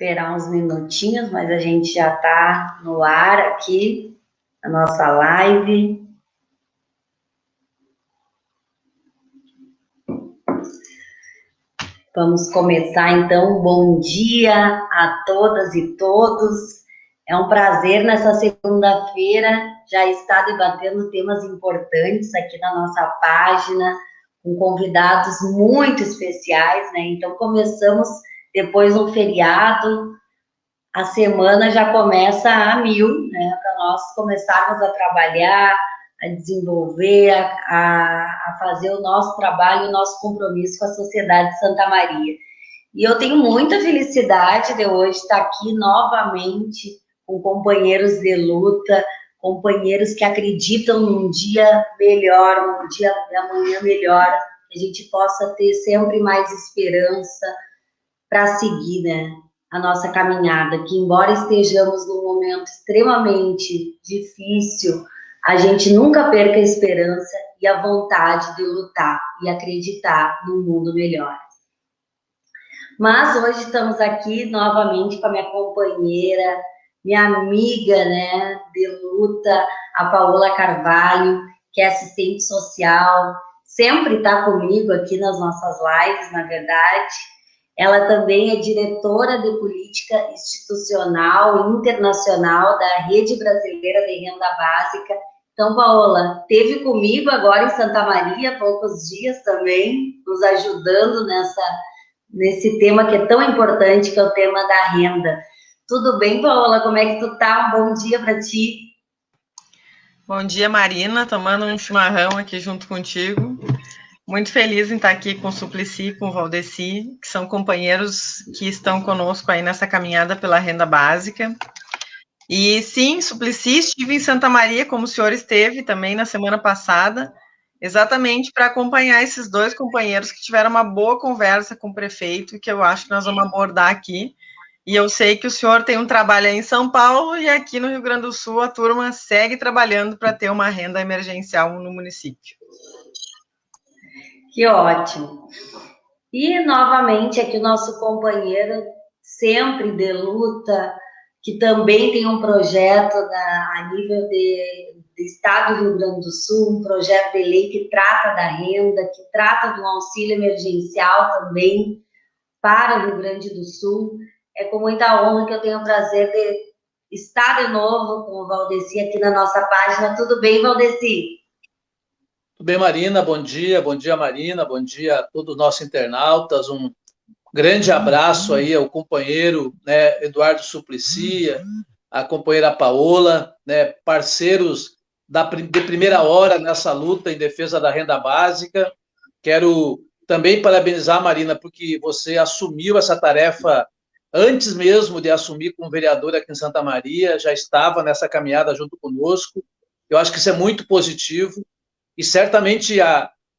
Esperar uns minutinhos, mas a gente já está no ar aqui, a nossa live. Vamos começar então. Bom dia a todas e todos. É um prazer nessa segunda-feira já estar debatendo temas importantes aqui na nossa página, com convidados muito especiais, né? Então começamos depois do feriado, a semana já começa a mil, né? Para nós começarmos a trabalhar, a desenvolver, a fazer o nosso trabalho, o nosso compromisso com a sociedade de Santa Maria. E eu tenho muita felicidade de hoje estar aqui novamente com companheiros de luta, companheiros que acreditam num dia melhor, num dia de amanhã melhor, que a gente possa ter sempre mais esperança para seguir, né, a nossa caminhada, que embora estejamos num momento extremamente difícil, a gente nunca perca a esperança e a vontade de lutar e acreditar num mundo melhor. Mas hoje estamos aqui novamente com a minha companheira, minha amiga, né, de luta, a Paola Carvalho, que é assistente social, sempre está comigo aqui nas nossas lives, na verdade. Ela também é diretora de política institucional e internacional da Rede Brasileira de Renda Básica. Então, Paola, esteve comigo agora em Santa Maria há poucos dias também, nos ajudando nesse tema que é tão importante, que é o tema da renda. Tudo bem, Paola? Como é que tu tá? Um bom dia para ti. Bom dia, Marina. Tomando um chimarrão aqui junto contigo. Muito feliz em estar aqui com o Suplicy e com o Valdeci, que são companheiros que estão conosco aí nessa caminhada pela renda básica. E sim, Suplicy, estive em Santa Maria, como o senhor esteve também na semana passada, exatamente para acompanhar esses dois companheiros que tiveram uma boa conversa com o prefeito, que eu acho que nós vamos abordar aqui. E eu sei que o senhor tem um trabalho aí em São Paulo e aqui no Rio Grande do Sul a turma segue trabalhando para ter uma renda emergencial no município. Que ótimo. E, novamente, aqui o nosso companheiro, sempre de luta, que também tem um projeto a nível do Estado do Rio Grande do Sul, um projeto de lei que trata da renda, que trata do auxílio emergencial também para o Rio Grande do Sul. É com muita honra que eu tenho o prazer de estar de novo com o Valdeci aqui na nossa página. Tudo bem, Valdeci? Tudo bem, Marina? Bom dia, Marina, bom dia a todos os nossos internautas, um grande abraço aí ao companheiro, né, Eduardo Suplicy, a companheira Paola, né, parceiros de primeira hora nessa luta em defesa da renda básica. Quero também parabenizar, Marina, porque você assumiu essa tarefa antes mesmo de assumir como vereadora aqui em Santa Maria, já estava nessa caminhada junto conosco. Eu acho que isso é muito positivo. E certamente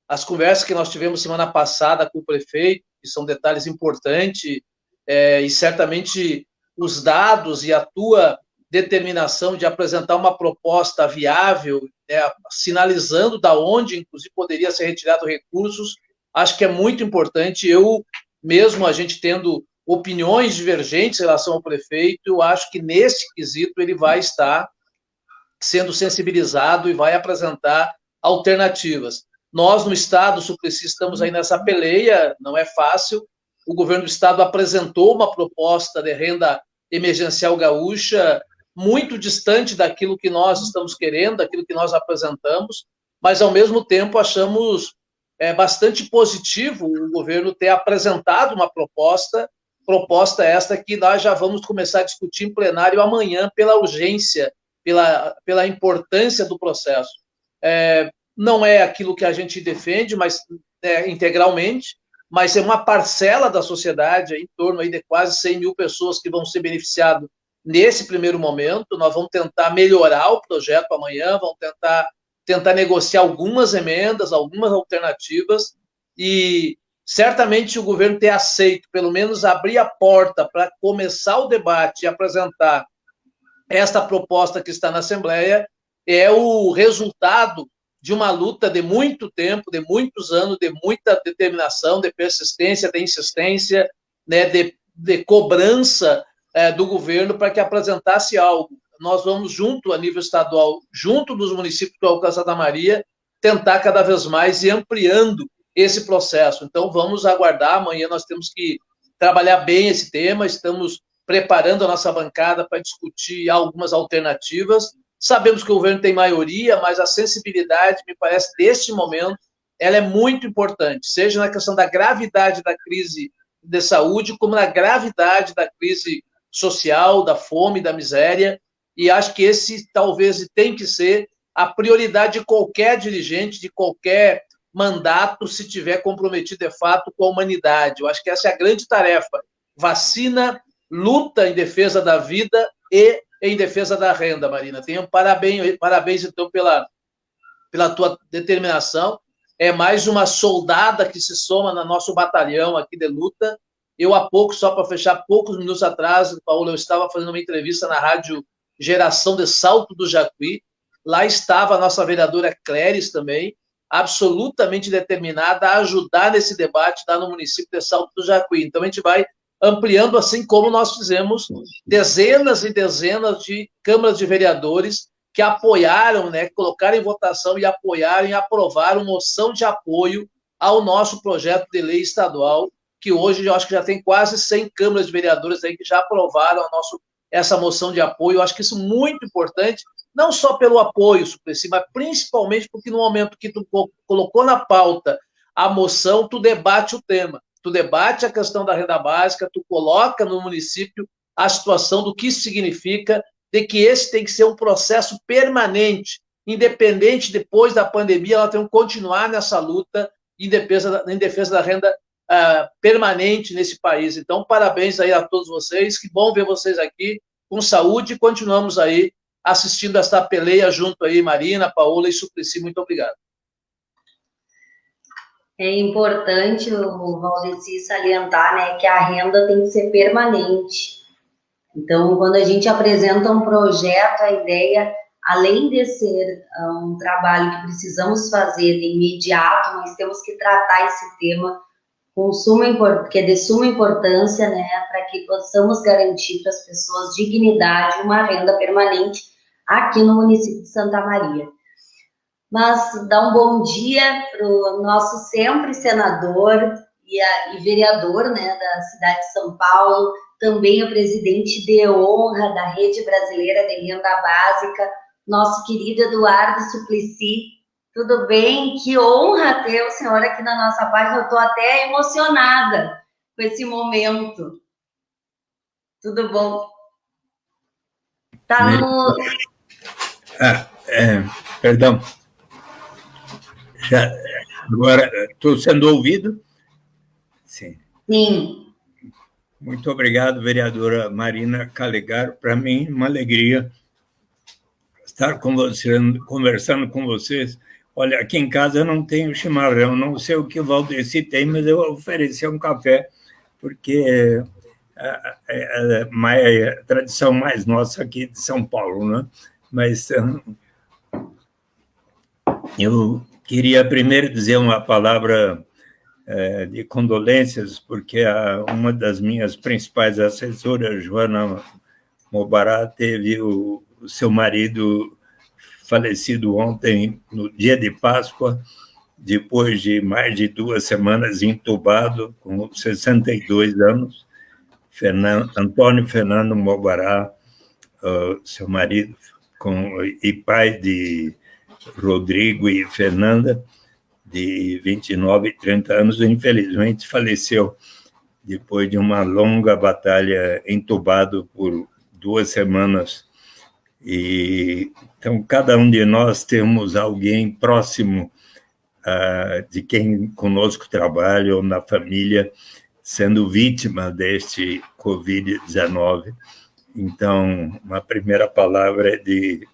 as conversas que nós tivemos semana passada com o prefeito, que são detalhes importantes, e certamente os dados e a tua determinação de apresentar uma proposta viável, sinalizando da onde, inclusive, poderia ser retirado recursos, acho que é muito importante. Eu, mesmo a gente tendo opiniões divergentes em relação ao prefeito, eu acho que nesse quesito ele vai estar sendo sensibilizado e vai apresentar alternativas. Nós, no Estado, Suplicy, estamos aí nessa peleia, não é fácil. O governo do Estado apresentou uma proposta de renda emergencial gaúcha muito distante daquilo que nós estamos querendo, daquilo que nós apresentamos, mas, ao mesmo tempo, achamos bastante positivo o governo ter apresentado uma proposta esta que nós já vamos começar a discutir em plenário amanhã pela urgência, pela importância do processo. Não é aquilo que a gente defende, mas integralmente, mas é uma parcela da sociedade, em torno aí de quase 100 mil pessoas que vão ser beneficiadas nesse primeiro momento. Nós vamos tentar melhorar o projeto amanhã, vamos tentar negociar algumas emendas, algumas alternativas, e certamente o governo ter aceito, pelo menos abrir a porta para começar o debate e apresentar esta proposta que está na Assembleia, é o resultado de uma luta de muito tempo, de muitos anos, de muita determinação, de persistência, de insistência, né, de cobrança do governo para que apresentasse algo. Nós vamos junto, a nível estadual, junto dos municípios do Alcântara Santa Maria, tentar cada vez mais ir ampliando esse processo. Então, vamos aguardar. Amanhã nós temos que trabalhar bem esse tema, estamos preparando a nossa bancada para discutir algumas alternativas. Sabemos que o governo tem maioria, mas a sensibilidade, me parece, deste momento, ela é muito importante, seja na questão da gravidade da crise de saúde, como na gravidade da crise social, da fome, da miséria, e acho que esse talvez tem que ser a prioridade de qualquer dirigente, de qualquer mandato, se tiver comprometido de fato com a humanidade. Eu acho que essa é a grande tarefa. Vacina, luta em defesa da vida e em defesa da renda, Marina. Tenho parabéns então, pela tua determinação. É mais uma soldada que se soma no nosso batalhão aqui de luta. Eu, há pouco, só para fechar, poucos minutos atrás, Paulo, eu estava fazendo uma entrevista na rádio Geração de Salto do Jacuí. Lá estava a nossa vereadora Cléris também, absolutamente determinada a ajudar nesse debate lá no município de Salto do Jacuí. Então, a gente vai ampliando, assim como nós fizemos dezenas e dezenas de câmaras de vereadores que apoiaram, né, colocaram em votação e apoiaram e aprovaram moção de apoio ao nosso projeto de lei estadual, que hoje eu acho que já tem quase 100 câmaras de vereadores aí que já aprovaram essa moção de apoio. Eu acho que isso é muito importante, não só pelo apoio, Suplicy, mas principalmente porque no momento que tu colocou na pauta a moção, tu debate o tema, tu debate a questão da renda básica, tu coloca no município a situação do que isso significa, de que esse tem que ser um processo permanente, independente depois da pandemia, ela tem que continuar nessa luta em defesa da renda permanente nesse país. Então, parabéns aí a todos vocês, que bom ver vocês aqui com saúde, e continuamos aí assistindo essa peleia junto aí, Marina, Paola e Suplicy. Muito obrigado. É importante, o Valdeci, salientar, né, que a renda tem que ser permanente. Então, quando a gente apresenta um projeto, a ideia, além de ser um trabalho que precisamos fazer de imediato, mas temos que tratar esse tema que é de suma importância, né, para que possamos garantir para as pessoas dignidade, uma renda permanente aqui no município de Santa Maria. Mas dá um bom dia para o nosso sempre senador e vereador, né, da cidade de São Paulo, também o presidente de honra da Rede Brasileira de Renda Básica, nosso querido Eduardo Suplicy. Tudo bem? Que honra ter o senhor aqui na nossa página. Eu estou até emocionada com esse momento. Tudo bom? Tá no... Perdão. Agora, estou sendo ouvido? Sim. Sim. Muito obrigado, vereadora Marina Calegaro. Para mim, uma alegria estar conversando com vocês. Olha, aqui em casa eu não tenho chimarrão, não sei o que o Valdeci tem, mas eu ofereci um café, porque é a tradição mais nossa aqui de São Paulo, né? Mas eu queria primeiro dizer uma palavra de condolências, porque uma das minhas principais assessoras, Joana Mobará, teve o seu marido falecido ontem, no dia de Páscoa, depois de mais de 2 semanas entubado, com 62 anos. Antônio Fernando Mobará, seu marido, e pai de Rodrigo e Fernanda, de 29 e 30 anos, infelizmente faleceu depois de uma longa batalha, entubado por 2 semanas. Então, cada um de nós temos alguém próximo de quem conosco trabalha ou na família sendo vítima deste Covid-19. Então, uma primeira palavra é de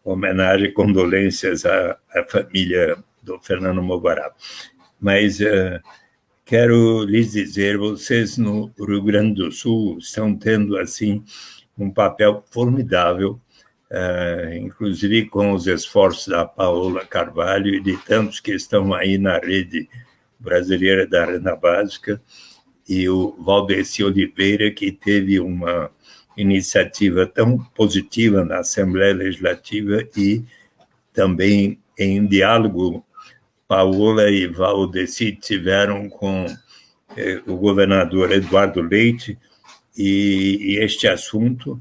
homenagem e condolências à família do Fernando Mobará. Mas quero lhes dizer, vocês no Rio Grande do Sul estão tendo, assim, um papel formidável, inclusive com os esforços da Paola Carvalho e de tantos que estão aí na Rede Brasileira da Renda Básica, e o Valdeci Oliveira, que teve uma iniciativa tão positiva na Assembleia Legislativa e também em diálogo, Paola e Valdeci tiveram com o governador Eduardo Leite, e este assunto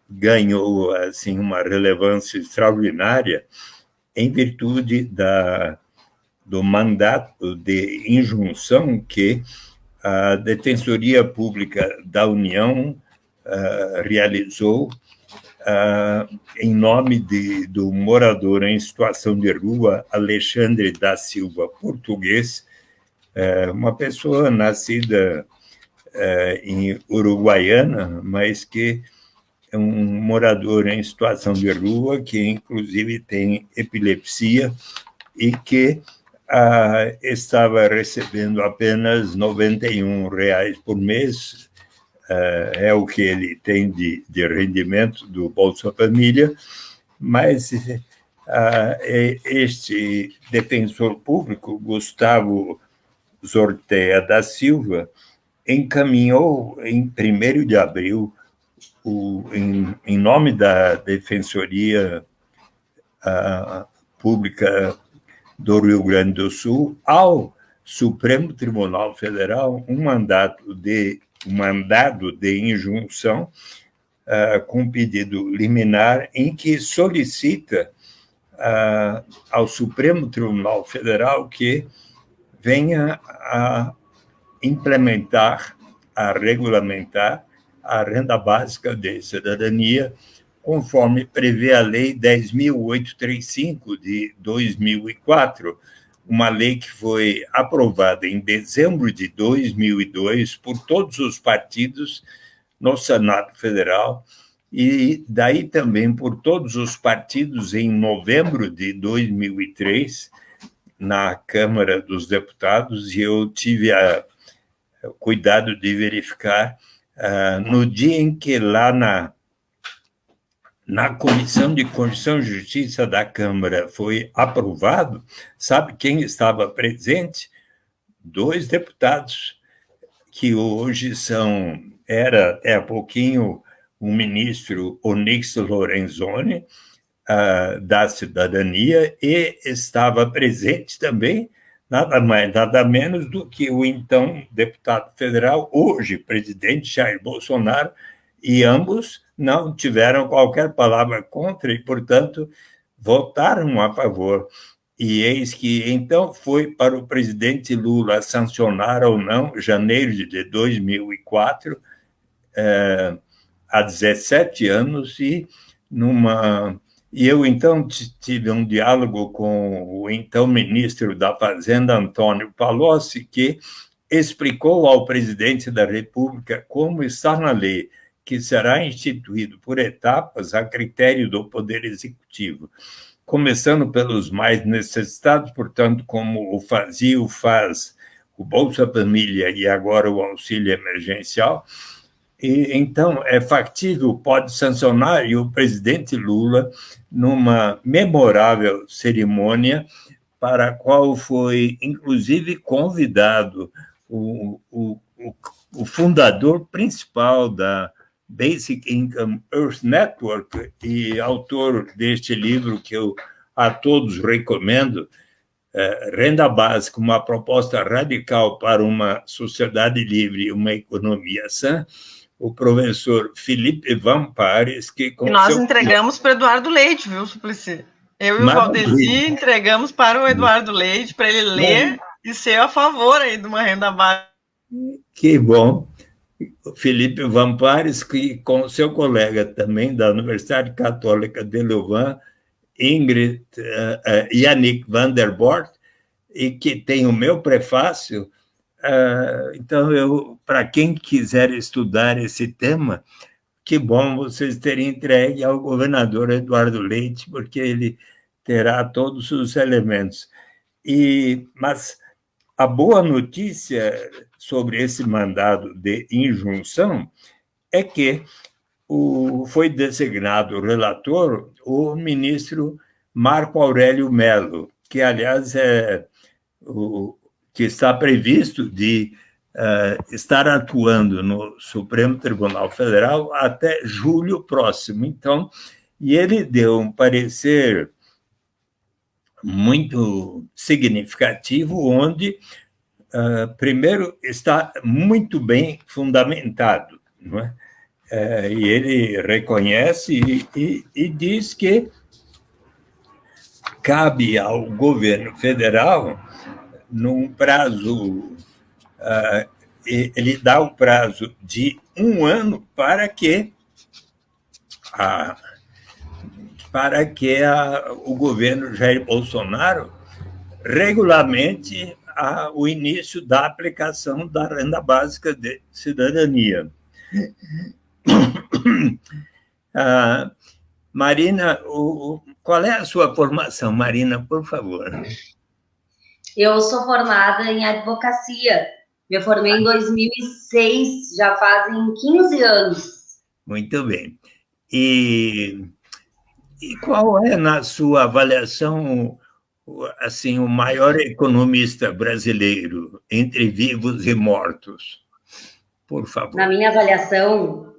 ganhou assim uma relevância extraordinária em virtude do mandato de injunção que a Defensoria Pública da União realizou em nome do morador em situação de rua Alexandre da Silva, português, uma pessoa nascida em Uruguaiana, mas que é um morador em situação de rua, que inclusive tem epilepsia e que estava recebendo apenas R$ 91 por mês, é o que ele tem de rendimento do Bolsa Família, mas este defensor público, Gustavo Zortea da Silva, encaminhou em 1º de abril, em nome da Defensoria Pública do Rio Grande do Sul, ao Supremo Tribunal Federal um mandado de injunção com pedido liminar em que solicita ao Supremo Tribunal Federal que venha a implementar, a regulamentar a renda básica de cidadania, conforme prevê a Lei 10.835 de 2004, uma lei que foi aprovada em dezembro de 2002 por todos os partidos no Senado Federal e daí também por todos os partidos em novembro de 2003 na Câmara dos Deputados, e eu tive o cuidado de verificar no dia em que lá na Comissão de Constituição e Justiça da Câmara foi aprovado, sabe quem estava presente? 2 deputados, que hoje era há pouquinho o ministro Onyx Lorenzoni, da Cidadania, e estava presente também nada mais, nada menos do que o então deputado federal, hoje presidente Jair Bolsonaro, e ambos não tiveram qualquer palavra contra e, portanto, votaram a favor. E eis que, então, foi para o presidente Lula sancionar ou não, janeiro de 2004, há 17 anos, e eu, então, tive um diálogo com o então ministro da Fazenda, Antônio Palocci, que explicou ao presidente da República como está na lei, que será instituído por etapas a critério do Poder Executivo, começando pelos mais necessitados, portanto, como o faz o Bolsa Família e agora o auxílio emergencial. E, então, é factível, pode sancionar, e o presidente Lula, numa memorável cerimônia, para a qual foi, inclusive, convidado o fundador principal da Basic Income Earth Network e autor deste livro que eu a todos recomendo, Renda Básica, uma proposta radical para uma sociedade livre e uma economia sã, o professor Felipe Van Pares, que nós entregamos para o Eduardo Leite, viu, Suplicy? Eu e o Valdeci entregamos para o Eduardo Leite, para ele ler e ser a favor aí de uma renda básica. Que bom. Felipe Van Pares, que com seu colega também da Universidade Católica de Louvain, Yannick van der Bort, e que tem o meu prefácio. Então, para quem quiser estudar esse tema, que bom vocês terem entregue ao governador Eduardo Leite, porque ele terá todos os elementos. Mas a boa notícia sobre esse mandado de injunção é que foi designado relator o ministro Marco Aurélio Mello, que, aliás, que está previsto de estar atuando no Supremo Tribunal Federal até julho próximo. Então, e ele deu um parecer muito significativo, onde, primeiro, está muito bem fundamentado, não é? E ele reconhece e diz que cabe ao governo federal, num prazo, ele dá o prazo de 1 ano para que o governo Jair Bolsonaro regulamente o início da aplicação da renda básica de cidadania. Marina, qual é a sua formação, Marina, por favor? Eu sou formada em advocacia. Me formei em 2006, já fazem 15 anos. Muito bem. E qual é, na sua avaliação, assim, o maior economista brasileiro entre vivos e mortos? Por favor. Na minha avaliação...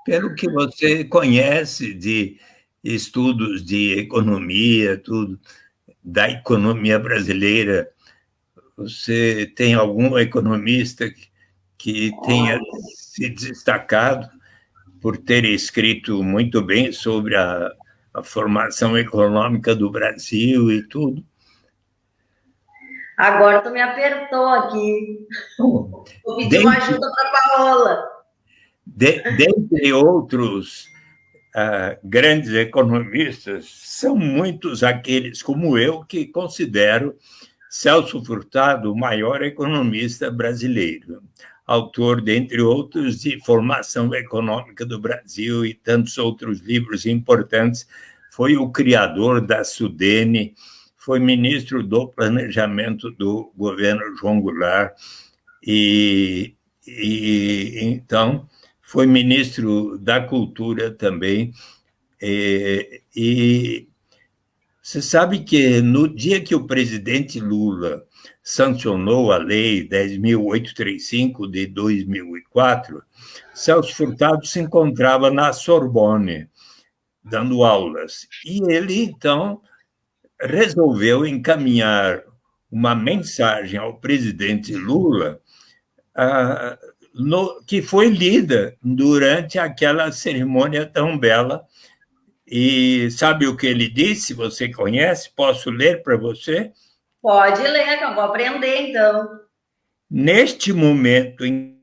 Pelo que você conhece de estudos de economia, tudo, da economia brasileira, você tem algum economista que tenha se destacado por ter escrito muito bem sobre a formação econômica do Brasil e tudo? Agora tu me apertou aqui. Vou pedir uma ajuda para a Paola. Dentre outros grandes economistas, são muitos aqueles, como eu, que considero Celso Furtado o maior economista brasileiro, autor, dentre outros, de Formação Econômica do Brasil e tantos outros livros importantes. Foi o criador da Sudene, foi ministro do Planejamento do governo João Goulart e então foi ministro da Cultura também. E você sabe que no dia que o presidente Lula sancionou a Lei 10.835 de 2004, Celso Furtado se encontrava na Sorbonne, dando aulas. E ele, então, resolveu encaminhar uma mensagem ao presidente Lula, que foi lida durante aquela cerimônia tão bela. E sabe o que ele disse? Você conhece? Posso ler para você? Pode ler, que eu vou aprender, então. Neste momento em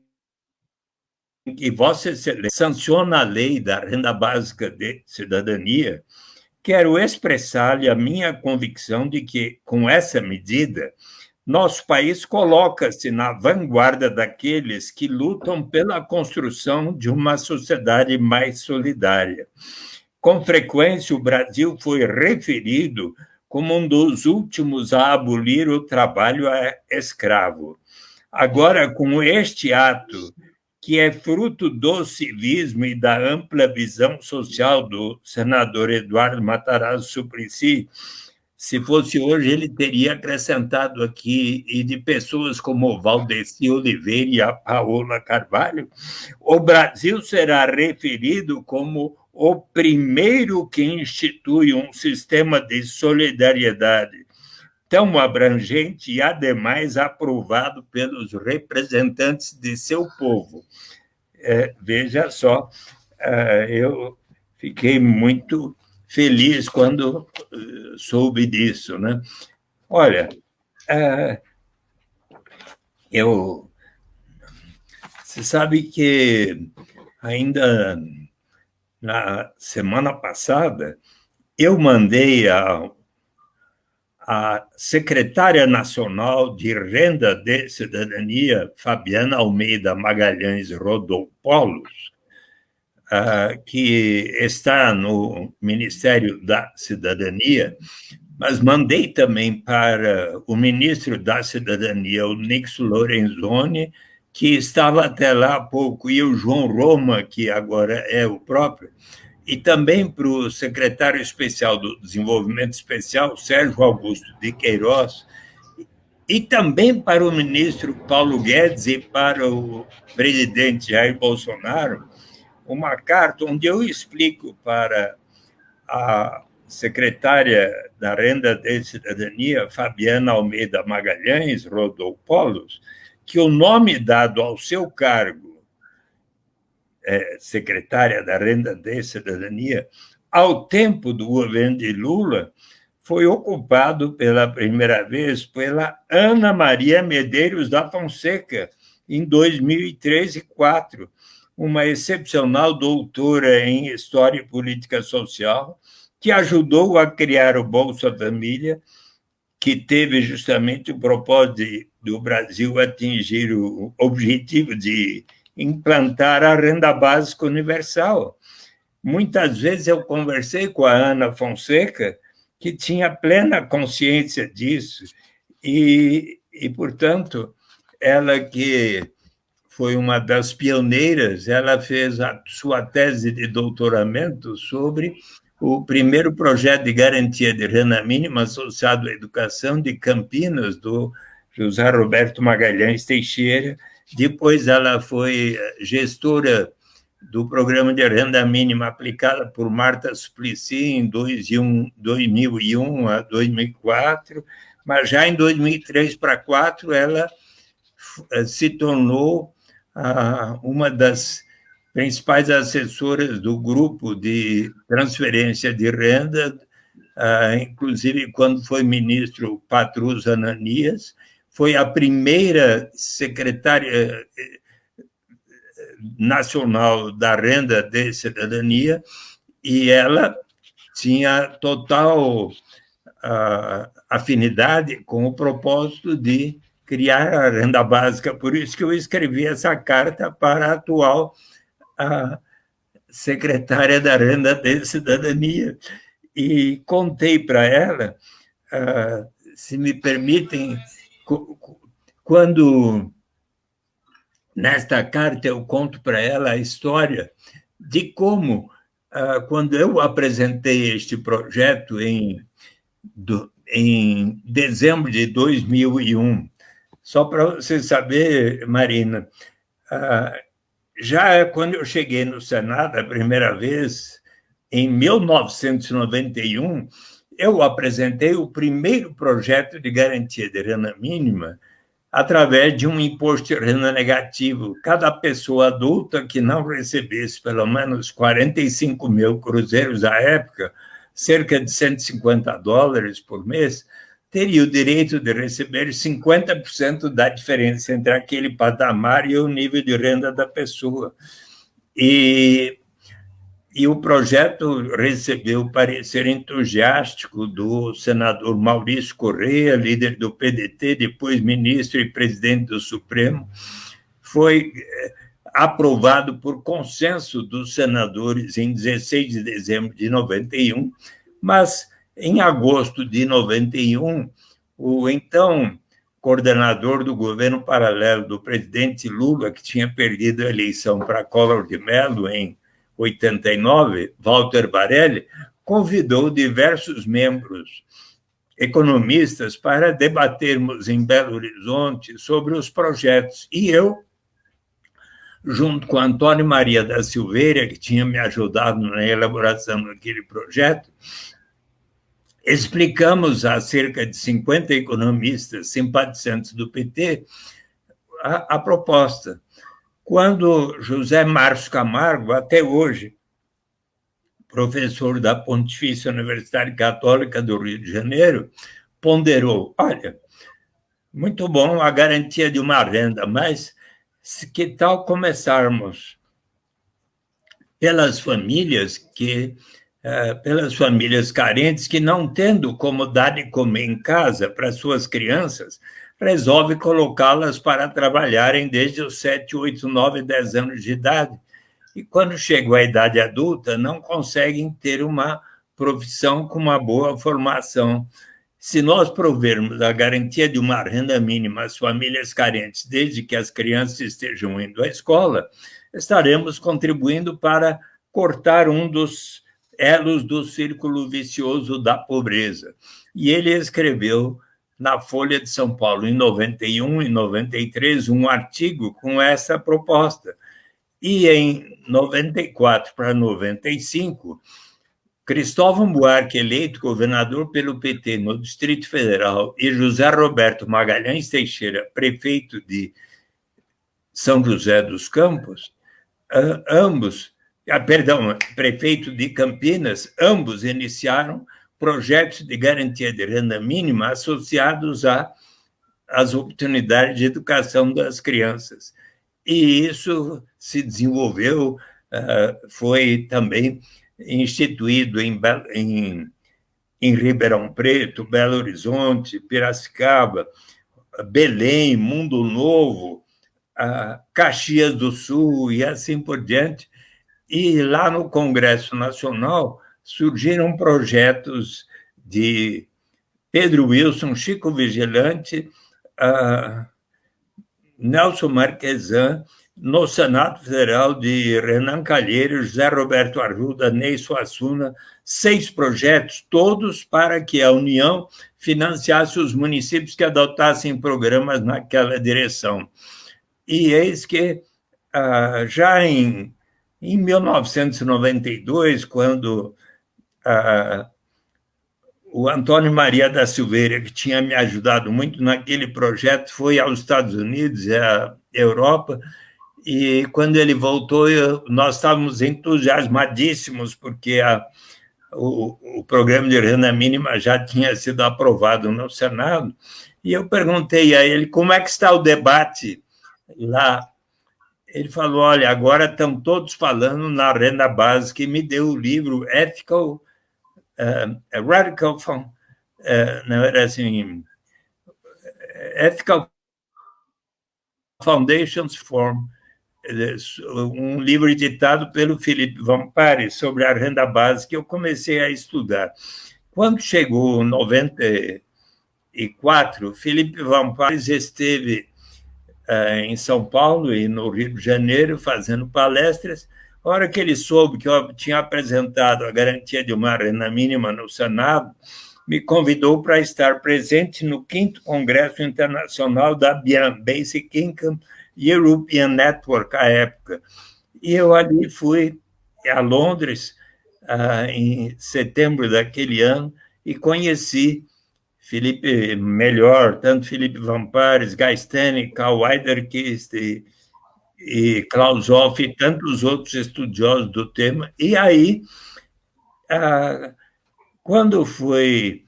que Vossa Excelência sanciona a lei da renda básica de cidadania, quero expressar-lhe a minha convicção de que, com essa medida, nosso país coloca-se na vanguarda daqueles que lutam pela construção de uma sociedade mais solidária. Com frequência, o Brasil foi referido como um dos últimos a abolir o trabalho escravo. Agora, com este ato, que é fruto do civismo e da ampla visão social do senador Eduardo Matarazzo Suplicy, se fosse hoje, ele teria acrescentado aqui, e de pessoas como Valdeci Oliveira e a Paola Carvalho, o Brasil será referido como o primeiro que institui um sistema de solidariedade tão abrangente e, ademais, aprovado pelos representantes de seu povo. Veja só, eu fiquei muito feliz quando soube disso, né? Olha, você sabe que ainda na semana passada eu mandei a secretária nacional de Renda de Cidadania, Fabiana Almeida Magalhães Rodopoulos, que está no Ministério da Cidadania, mas mandei também para o ministro da Cidadania, o Nixo Lorenzoni, que estava até lá há pouco, e o João Roma, que agora é o próprio, e também para o secretário especial do Desenvolvimento Especial, Sérgio Augusto de Queiroz, e também para o ministro Paulo Guedes e para o presidente Jair Bolsonaro, uma carta onde eu explico para a secretária da Renda de Cidadania, Fabiana Almeida Magalhães Rodopoulos, que o nome dado ao seu cargo, secretária da Renda de Cidadania, ao tempo do governo de Lula, foi ocupado pela primeira vez pela Ana Maria Medeiros da Fonseca, em 2003 e 2004, uma excepcional doutora em História e Política Social, que ajudou a criar o Bolsa Família, que teve justamente o propósito do Brasil atingir o objetivo de implantar a renda básica universal. Muitas vezes eu conversei com a Ana Fonseca, que tinha plena consciência disso, e portanto, ela que foi uma das pioneiras, ela fez a sua tese de doutoramento sobre o primeiro projeto de garantia de renda mínima associado à educação de Campinas, do José Roberto Magalhães Teixeira. Depois ela foi gestora do programa de renda mínima aplicada por Marta Suplicy em 2001 a 2004, mas já em 2003 para 2004 ela se tornou uma das principais assessoras do grupo de transferência de renda, inclusive quando foi ministro Patrus Ananias, foi a primeira secretária nacional da Renda de Cidadania, e ela tinha total afinidade com o propósito de criar a renda básica. Por isso que eu escrevi essa carta para a atual secretária da Renda de Cidadania, e contei para ela, se me permitem, quando nesta carta eu conto para ela a história de como, quando eu apresentei este projeto em dezembro de 2001, só para você saber, Marina, já quando eu cheguei no Senado a primeira vez, em 1991, eu apresentei o primeiro projeto de garantia de renda mínima através de um imposto de renda negativo. Cada pessoa adulta que não recebesse pelo menos 45 mil cruzeiros à época, cerca de $150 por mês, teria o direito de receber 50% da diferença entre aquele patamar e o nível de renda da pessoa. E o projeto recebeu parecer entusiástico do senador Maurício Correia, líder do PDT, depois ministro e presidente do Supremo. Foi aprovado por consenso dos senadores em 16 de dezembro de 91, mas em agosto de 91, o então coordenador do governo paralelo do presidente Lula, que tinha perdido a eleição para Collor de Mello em 89, Walter Barelli, convidou diversos membros economistas para debatermos em Belo Horizonte sobre os projetos. E eu, junto com Antônio Maria da Silveira, que tinha me ajudado na elaboração daquele projeto, explicamos a cerca de 50 economistas simpatizantes do PT a proposta. Quando José Márcio Camargo, até hoje, professor da Pontifícia Universidade Católica do Rio de Janeiro, ponderou, olha, muito bom a garantia de uma renda, mas que tal começarmos pelas famílias carentes que, não tendo como dar de comer em casa para suas crianças, resolve colocá-las para trabalharem desde os 7, 8, 9, 10 anos de idade. E quando chegam à idade adulta, não conseguem ter uma profissão com uma boa formação. Se nós provermos a garantia de uma renda mínima às famílias carentes, desde que as crianças estejam indo à escola, estaremos contribuindo para cortar um dos elos do círculo vicioso da pobreza. E ele escreveu na Folha de São Paulo, em 91 e 93, um artigo com essa proposta. E em 94 para 95, Cristóvão Buarque, eleito governador pelo PT no Distrito Federal, e José Roberto Magalhães Teixeira, prefeito de São José dos Campos, prefeito de Campinas, ambos iniciaram projetos de garantia de renda mínima associados às oportunidades de educação das crianças. E isso se desenvolveu, foi também instituído em Ribeirão Preto, Belo Horizonte, Piracicaba, Belém, Mundo Novo, Caxias do Sul e assim por diante. E lá no Congresso Nacional surgiram projetos de Pedro Wilson, Chico Vigilante, Nelson Marquesan, no Senado Federal de Renan Calheiros, José Roberto Arruda, Ney Suassuna, 6 projetos, todos para que a União financiasse os municípios que adotassem programas naquela direção. E eis que, já em 1992, quando o Antônio Maria da Silveira, que tinha me ajudado muito naquele projeto, foi aos Estados Unidos e à Europa, e quando ele voltou, nós estávamos entusiasmadíssimos, porque o programa de renda mínima já tinha sido aprovado no Senado, e eu perguntei a ele como é que está o debate lá. Ele falou, olha, agora estão todos falando na renda básica, e me deu o livro Ethical Foundations Form, um livro editado pelo Felipe Vampari sobre a renda básica, eu comecei a estudar. Quando chegou 94, Felipe Vampari esteve em São Paulo e no Rio de Janeiro fazendo palestras. A hora que ele soube que eu tinha apresentado a garantia de uma renda mínima no Senado, me convidou para estar presente no 5º Congresso Internacional da BIAN, Basic Income European Network, à época. E eu ali fui a Londres, em setembro daquele ano, e conheci Felipe melhor, tanto Felipe Vampares, Gaistani, Karl Weiderquist e Klaus Hoff e tantos outros estudiosos do tema. E aí, quando foi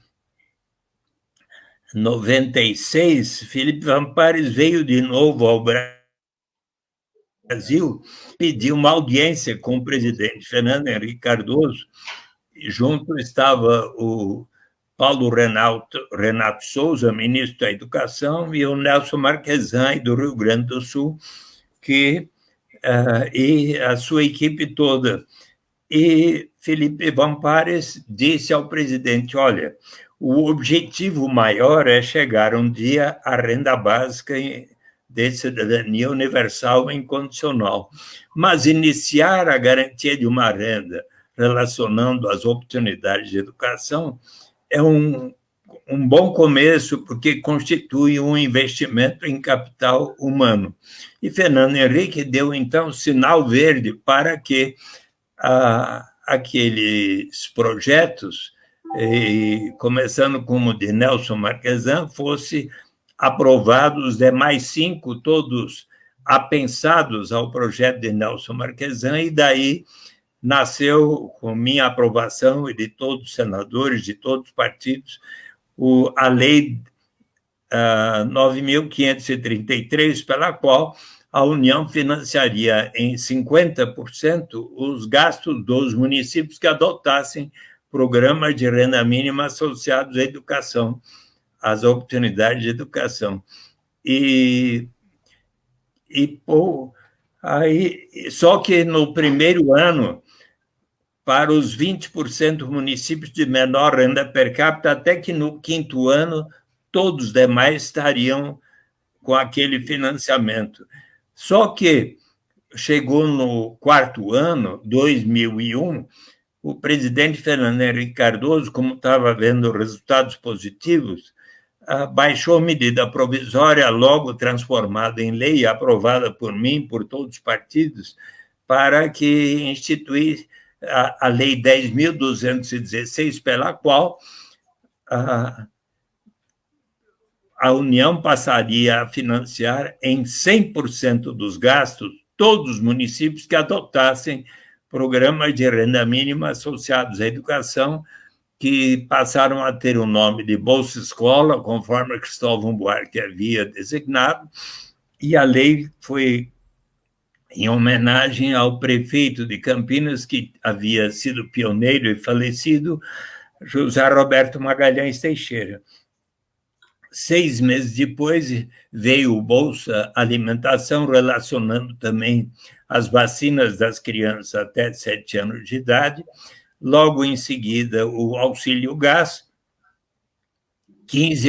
96, Felipe Vampares veio de novo ao Brasil, pediu uma audiência com o presidente Fernando Henrique Cardoso, e junto estava o Paulo Renato Souza, ministro da Educação, e o Nelson Marquesan, do Rio Grande do Sul, e a sua equipe toda. E Felipe Vampares disse ao presidente, olha, o objetivo maior é chegar um dia à renda básica de cidadania universal e incondicional, mas iniciar a garantia de uma renda relacionando as oportunidades de educação é um bom começo, porque constitui um investimento em capital humano. E Fernando Henrique deu, então, sinal verde para que aqueles projetos, começando como o de Nelson Marquesan, fosse aprovados, os demais 5, todos apensados ao projeto de Nelson Marquesan, e daí nasceu, com minha aprovação e de todos os senadores, de todos os partidos, a Lei 9.533, pela qual a União financiaria em 50% os gastos dos municípios que adotassem programas de renda mínima associados à educação, às oportunidades de educação. Só que no primeiro ano, para os 20% dos municípios de menor renda per capita, até que no 5º ano, todos os demais estariam com aquele financiamento. Só que chegou no 4º ano, 2001, o presidente Fernando Henrique Cardoso, como estava vendo resultados positivos, baixou medida provisória, logo transformada em lei, aprovada por mim, por todos os partidos, para que instituísse a Lei 10.216, pela qual a União passaria a financiar em 100% dos gastos todos os municípios que adotassem programas de renda mínima associados à educação, que passaram a ter o nome de Bolsa Escola, conforme Cristóvão Buarque havia designado, e a lei foi em homenagem ao prefeito de Campinas, que havia sido pioneiro e falecido, José Roberto Magalhães Teixeira. 6 meses depois, veio o Bolsa Alimentação, relacionando também as vacinas das crianças até 7 anos de idade. Logo em seguida, o Auxílio Gás, R$ 15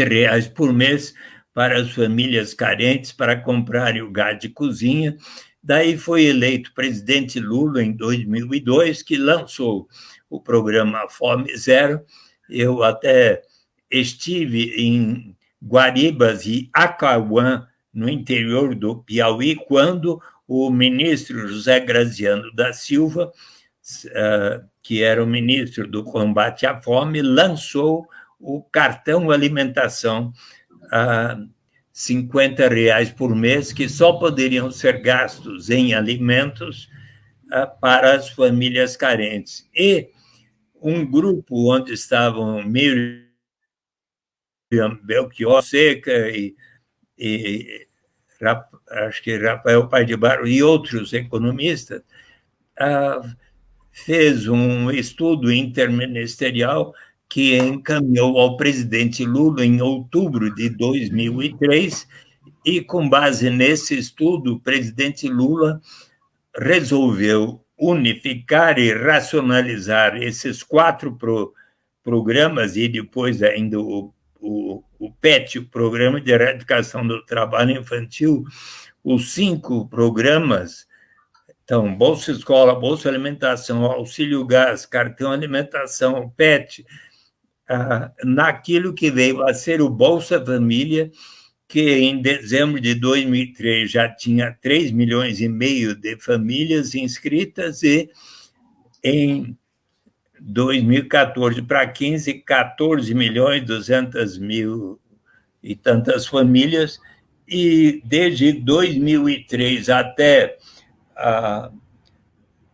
por mês para as famílias carentes para comprarem o gás de cozinha. Daí foi eleito presidente Lula em 2002, que lançou o programa Fome Zero. Eu até estive em Guaribas e Acauã, no interior do Piauí, quando o ministro José Graziano da Silva, que era o ministro do combate à fome, lançou o cartão alimentação a R$ 50 por mês, que só poderiam ser gastos em alimentos para as famílias carentes. E um grupo onde estavam Miriam Belchior Seca e acho que Rafael Pai de Barro e outros economistas, fez um estudo interministerial que encaminhou ao presidente Lula em outubro de 2003, e, com base nesse estudo, o presidente Lula resolveu unificar e racionalizar esses 4 programas, e depois ainda o PET, o Programa de Erradicação do Trabalho Infantil, os 5 programas. Então, Bolsa Escola, Bolsa Alimentação, Auxílio Gás, Cartão Alimentação, PET, naquilo que veio a ser o Bolsa Família, que em dezembro de 2003 já tinha 3,5 milhões de famílias inscritas, e em 2014 para 15, 14.200.000 e tantas famílias, e desde 2003 até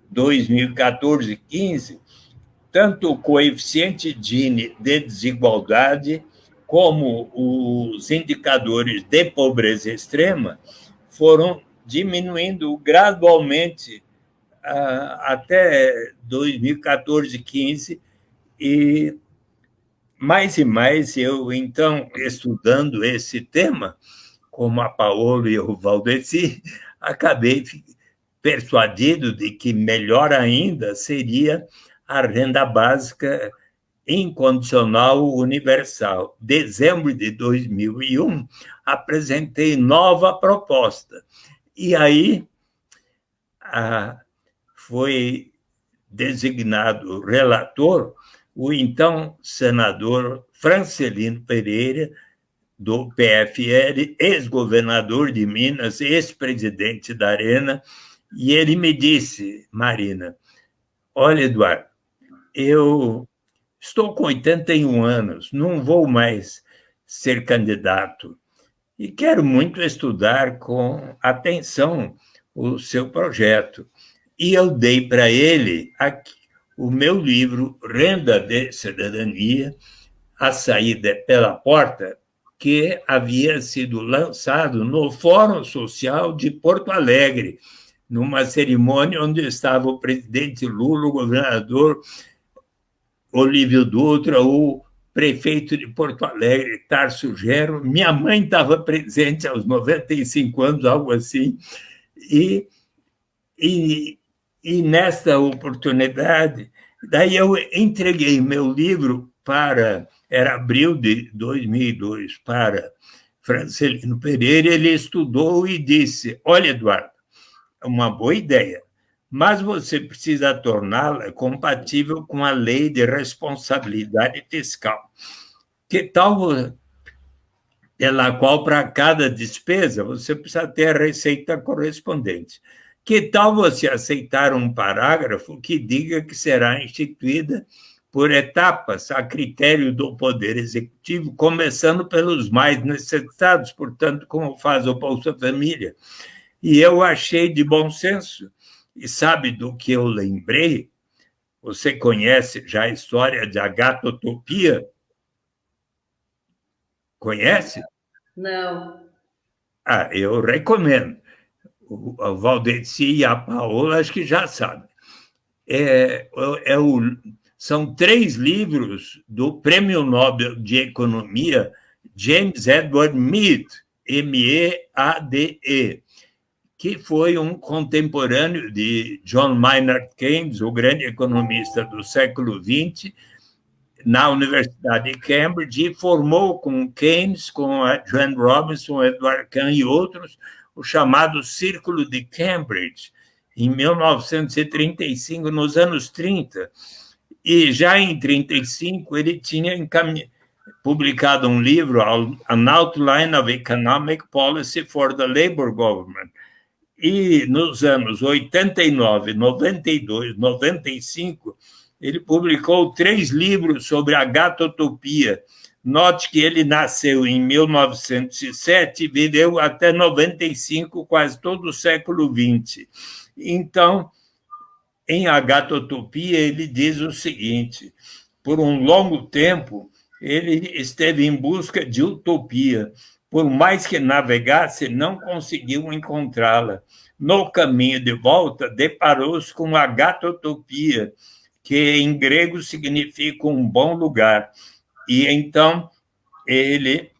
2014, 15, tanto o coeficiente Gini de desigualdade como os indicadores de pobreza extrema foram diminuindo gradualmente até 2014, 15, e mais eu, então, estudando esse tema, como a Paola e o Valdeci, acabei persuadido de que melhor ainda seria a renda básica incondicional universal. Dezembro de 2001, apresentei nova proposta. E aí foi designado relator o então senador Francelino Pereira, do PFL, ex-governador de Minas, ex-presidente da Arena, e ele me disse: Marina, olha, Eduardo, eu estou com 81 anos, não vou mais ser candidato e quero muito estudar com atenção o seu projeto. E eu dei para ele o meu livro Renda de Cidadania, A Saída pela Porta, que havia sido lançado no Fórum Social de Porto Alegre, numa cerimônia onde estava o presidente Lula, o governador Olívio Dutra, o prefeito de Porto Alegre, Tarso Genro. Minha mãe estava presente aos 95 anos, algo assim, e nesta oportunidade, daí eu entreguei meu livro era abril de 2002, para Francelino Pereira. Ele estudou e disse: olha, Eduardo, é uma boa ideia, mas você precisa torná-la compatível com a lei de responsabilidade fiscal. Que tal pela qual, para cada despesa, você precisa ter a receita correspondente. Que tal você aceitar um parágrafo que diga que será instituída por etapas, a critério do Poder Executivo, começando pelos mais necessitados, portanto, como faz o Bolsa Família? E eu achei de bom senso. E sabe do que eu lembrei? Você conhece já a história de Agatotopia? Conhece? Não. Eu recomendo. O Valdeci e a Paola acho que já sabem. São 3 livros do Prêmio Nobel de Economia James Edward Mead, M-E-A-D-E, que foi um contemporâneo de John Maynard Keynes, o grande economista do século XX, na Universidade de Cambridge, e formou com Keynes, com a Joanne Robinson, Edward Kahn e outros, o chamado Círculo de Cambridge, em 1935, nos anos 30. E já em 1935, ele tinha publicado um livro, An Outline of Economic Policy for the Labour Government. E nos anos 89, 92, 95, ele publicou 3 livros sobre a Agatotopia. Note que ele nasceu em 1907 e viveu até 95, quase todo o século XX. Então, em Agatotopia, ele diz o seguinte: por um longo tempo, ele esteve em busca de utopia. Por mais que navegasse, não conseguiu encontrá-la. No caminho de volta, deparou-se com a Agatotopia, que em grego significa um bom lugar. E então ele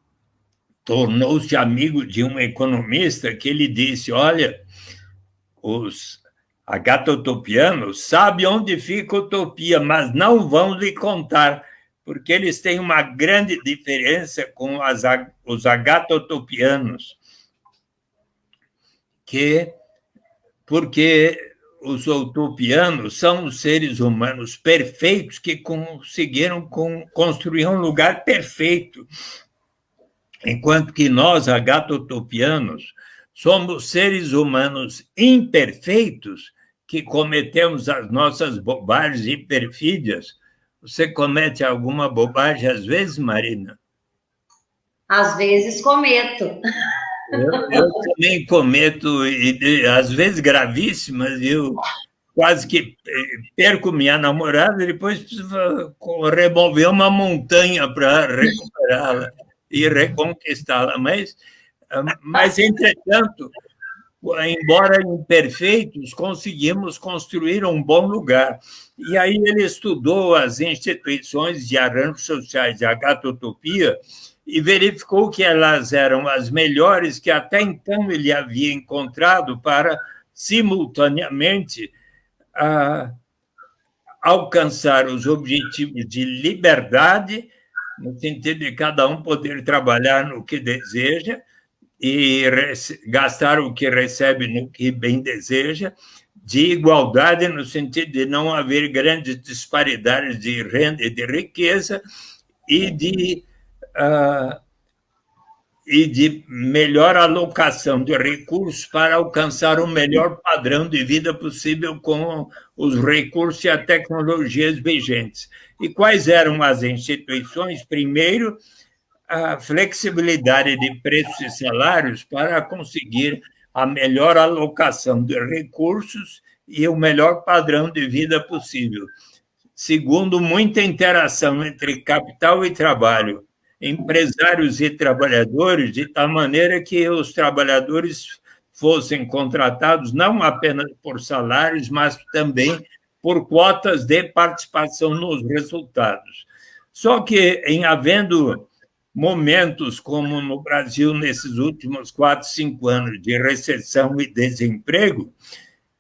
tornou-se amigo de um economista que lhe disse: olha, os agatotopianos sabem onde fica a utopia, mas não vão lhe contar, porque eles têm uma grande diferença com os agatotopianos, porque os utopianos são os seres humanos perfeitos que conseguiram construir um lugar perfeito, enquanto que nós, agatotopianos, somos seres humanos imperfeitos que cometemos as nossas bobagens e perfídias. Você comete alguma bobagem às vezes, Marina? Às vezes cometo. Eu também cometo, às vezes gravíssimas, eu quase que perco minha namorada e depois preciso remover uma montanha para recuperá-la e reconquistá-la. Mas, entretanto, embora imperfeitos, conseguimos construir um bom lugar. E aí ele estudou as instituições de arranjos sociais de Agatotopia e verificou que elas eram as melhores que até então ele havia encontrado para, simultaneamente, alcançar os objetivos de liberdade, no sentido de cada um poder trabalhar no que deseja e gastar o que recebe no que bem deseja, de igualdade, no sentido de não haver grandes disparidades de renda e de riqueza, e de melhor alocação de recursos para alcançar o melhor padrão de vida possível com os recursos e as tecnologias vigentes. E quais eram as instituições? Primeiro, a flexibilidade de preços e salários para conseguir a melhor alocação de recursos e o melhor padrão de vida possível. Segundo, muita interação entre capital e trabalho, empresários e trabalhadores, de tal maneira que os trabalhadores fossem contratados não apenas por salários, mas também por quotas de participação nos resultados. Só que, em havendo momentos como no Brasil, nesses últimos 4, 5 anos de recessão e desemprego,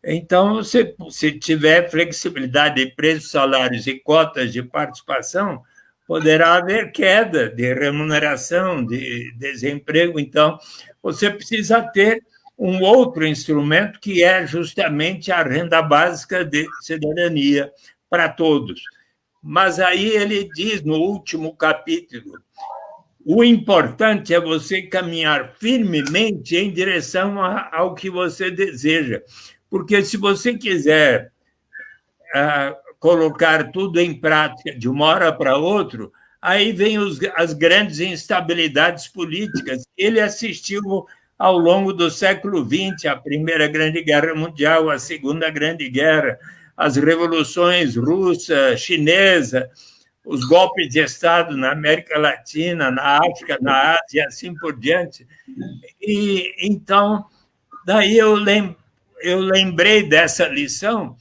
então, se tiver flexibilidade de preços, salários e cotas de participação, poderá haver queda de remuneração, de desemprego. Então, você precisa ter um outro instrumento, que é justamente a renda básica de cidadania para todos. Mas aí ele diz, no último capítulo, O importante é você caminhar firmemente em direção ao que você deseja. Porque se você quiser colocar tudo em prática de uma hora para outra, aí vem as grandes instabilidades políticas. Ele assistiu ao longo do século XX, a Primeira Grande Guerra Mundial, a Segunda Grande Guerra, as revoluções russa, chinesa, os golpes de Estado na América Latina, na África, na Ásia, e assim por diante. E então, daí eu lembrei dessa lição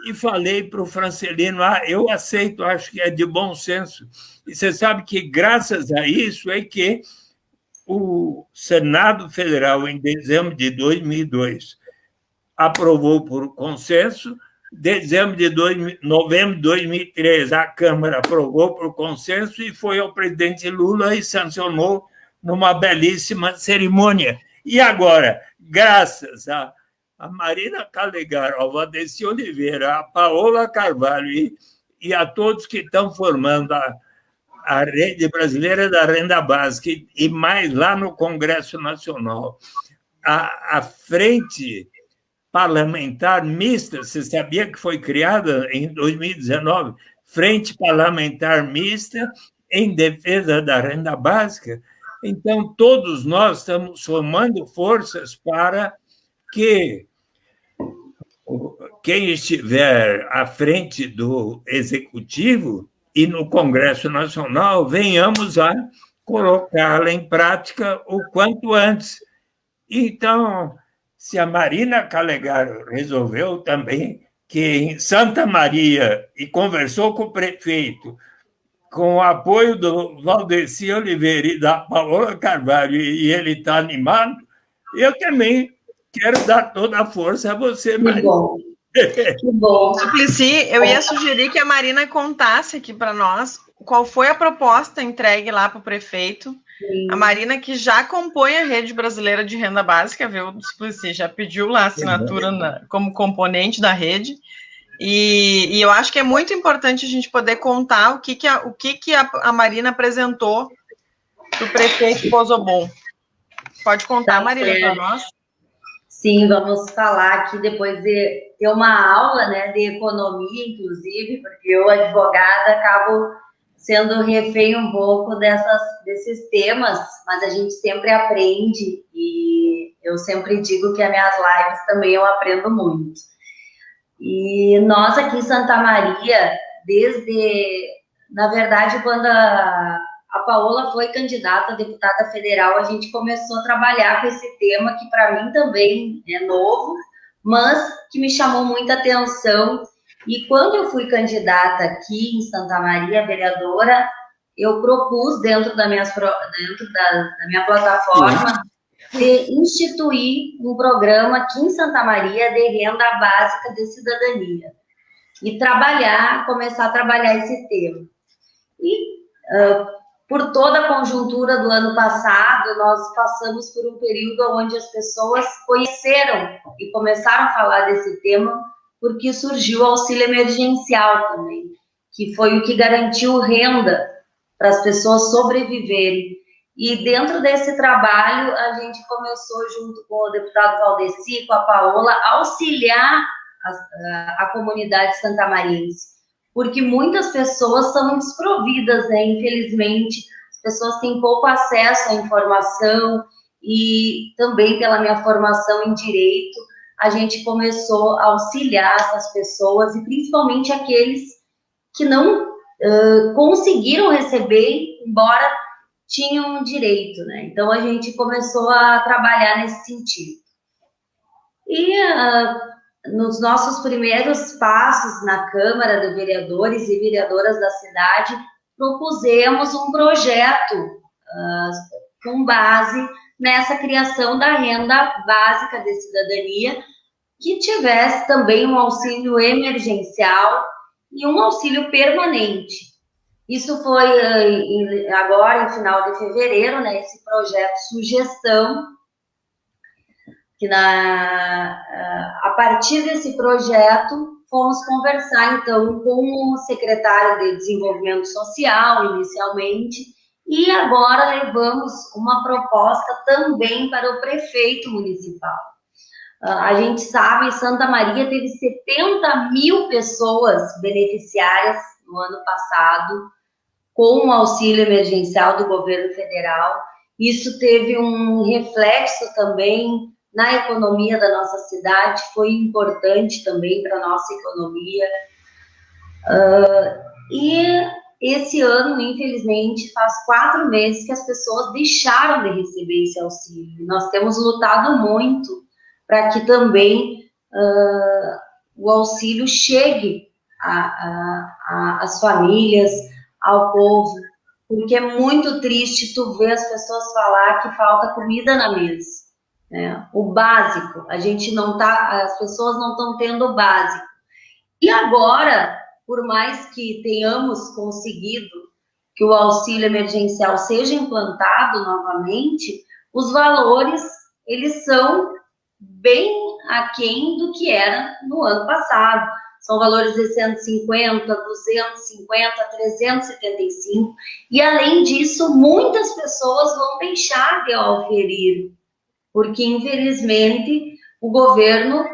e falei para o Francelino, eu aceito, acho que é de bom senso. E você sabe que, graças a isso, é que o Senado Federal, em dezembro de 2002, aprovou por consenso. Novembro de 2003, a Câmara aprovou por consenso e foi ao presidente Lula e sancionou numa belíssima cerimônia. E agora, graças a Marina Calegari, ao Valdeci Oliveira, a Paola Carvalho e a todos que estão formando a Rede Brasileira da Renda Básica e mais lá no Congresso Nacional, a Frente Parlamentar Mista, você sabia que foi criada em 2019, Frente Parlamentar Mista em defesa da renda básica? Então, todos nós estamos somando forças para que quem estiver à frente do Executivo e no Congresso Nacional venhamos a colocá-la em prática o quanto antes. Então, se a Marina Calegari resolveu também que em Santa Maria, e conversou com o prefeito, com o apoio do Valdeci Oliveira e da Paola Carvalho, e ele está animado, eu também quero dar toda a força a você, Marina. Que bom. Que bom. Suplicy, eu ia sugerir que a Marina contasse aqui para nós qual foi a proposta entregue lá para o prefeito. Sim. A Marina, que já compõe a Rede Brasileira de Renda Básica, viu, Suplicy, já pediu lá a assinatura como componente da rede, e eu acho que é muito importante a gente poder contar o que a Marina apresentou para o prefeito Pozzobon. Pode contar, Marina, para nós? Sim, vamos falar aqui depois de ter uma aula, né, de economia, inclusive, porque eu, advogada, acabo sendo refém um pouco desses temas, mas a gente sempre aprende, e eu sempre digo que as minhas lives também eu aprendo muito. E nós aqui em Santa Maria, na verdade, quando a Paola foi candidata a deputada federal, a gente começou a trabalhar com esse tema, que para mim também é novo, mas que me chamou muita atenção. E quando eu fui candidata aqui em Santa Maria, vereadora, eu propus, dentro da minha plataforma, de instituir um programa aqui em Santa Maria de renda básica de cidadania. E começar a trabalhar esse tema. E por toda a conjuntura do ano passado, nós passamos por um período onde as pessoas conheceram e começaram a falar desse tema, porque surgiu o auxílio emergencial também, que foi o que garantiu renda para as pessoas sobreviverem. E dentro desse trabalho, a gente começou, junto com o deputado Valdeci, com a Paola, a auxiliar a comunidade santamariense, porque muitas pessoas são desprovidas, né? Infelizmente, as pessoas têm pouco acesso à informação, e também pela minha formação em Direito, a gente começou a auxiliar essas pessoas, e principalmente aqueles que não conseguiram receber, embora tinham direito, né? Então, a gente começou a trabalhar nesse sentido. E nos nossos primeiros passos na Câmara de Vereadores e Vereadoras da cidade, propusemos um projeto com base nessa criação da renda básica de cidadania, que tivesse também um auxílio emergencial e um auxílio permanente. Isso foi agora, em final de fevereiro, né, esse projeto Sugestão, que a partir desse projeto fomos conversar, então, com o secretário de Desenvolvimento Social, inicialmente, E agora levamos uma proposta também para o prefeito municipal. A gente sabe, Santa Maria teve 70 mil pessoas beneficiárias no ano passado, com o auxílio emergencial do governo federal. Isso teve um reflexo também na economia da nossa cidade, foi importante também para a nossa economia. E esse ano, infelizmente, faz 4 meses que as pessoas deixaram de receber esse auxílio. Nós temos lutado muito para que também o auxílio chegue às famílias, ao povo, porque é muito triste tu ver as pessoas falar que falta comida na mesa, né? O básico, as pessoas não estão tendo o básico. E agora, por mais que tenhamos conseguido que o auxílio emergencial seja implantado novamente, os valores, eles são bem aquém do que era no ano passado. São valores de 150, 250, 375. E, além disso, muitas pessoas vão deixar de oferir, porque, infelizmente, o governo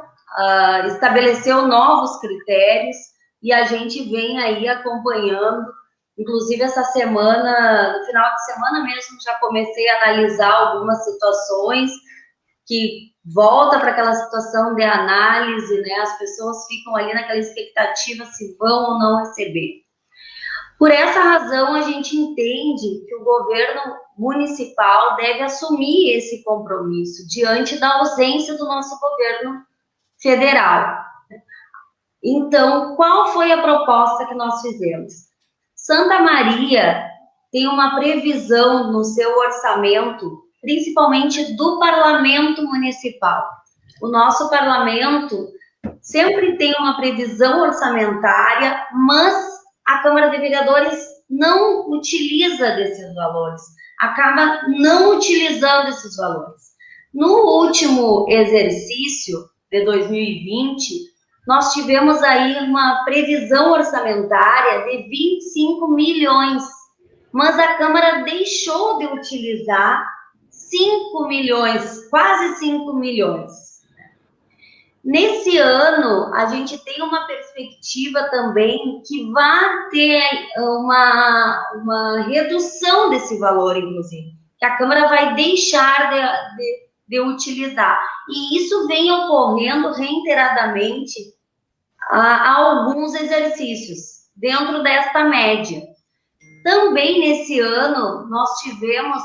estabeleceu novos critérios e a gente vem aí acompanhando. Inclusive, essa semana, no final de semana mesmo, já comecei a analisar algumas situações que volta para aquela situação de análise, né? As pessoas ficam ali naquela expectativa se vão ou não receber. Por essa razão, a gente entende que o governo municipal deve assumir esse compromisso diante da ausência do nosso governo federal. Então, qual foi a proposta que nós fizemos? Santa Maria tem uma previsão no seu orçamento, principalmente do parlamento municipal. O nosso parlamento sempre tem uma previsão orçamentária, mas a Câmara de Vereadores não utiliza desses valores, acaba não utilizando esses valores. No último exercício de 2020, nós tivemos aí uma previsão orçamentária de 25 milhões, mas a Câmara deixou de utilizar 5 milhões, quase 5 milhões. Nesse ano, a gente tem uma perspectiva também que vai ter uma redução desse valor, inclusive, que a Câmara vai deixar de utilizar. E isso vem ocorrendo reiteradamente a alguns exercícios, dentro desta média. Também nesse ano, nós tivemos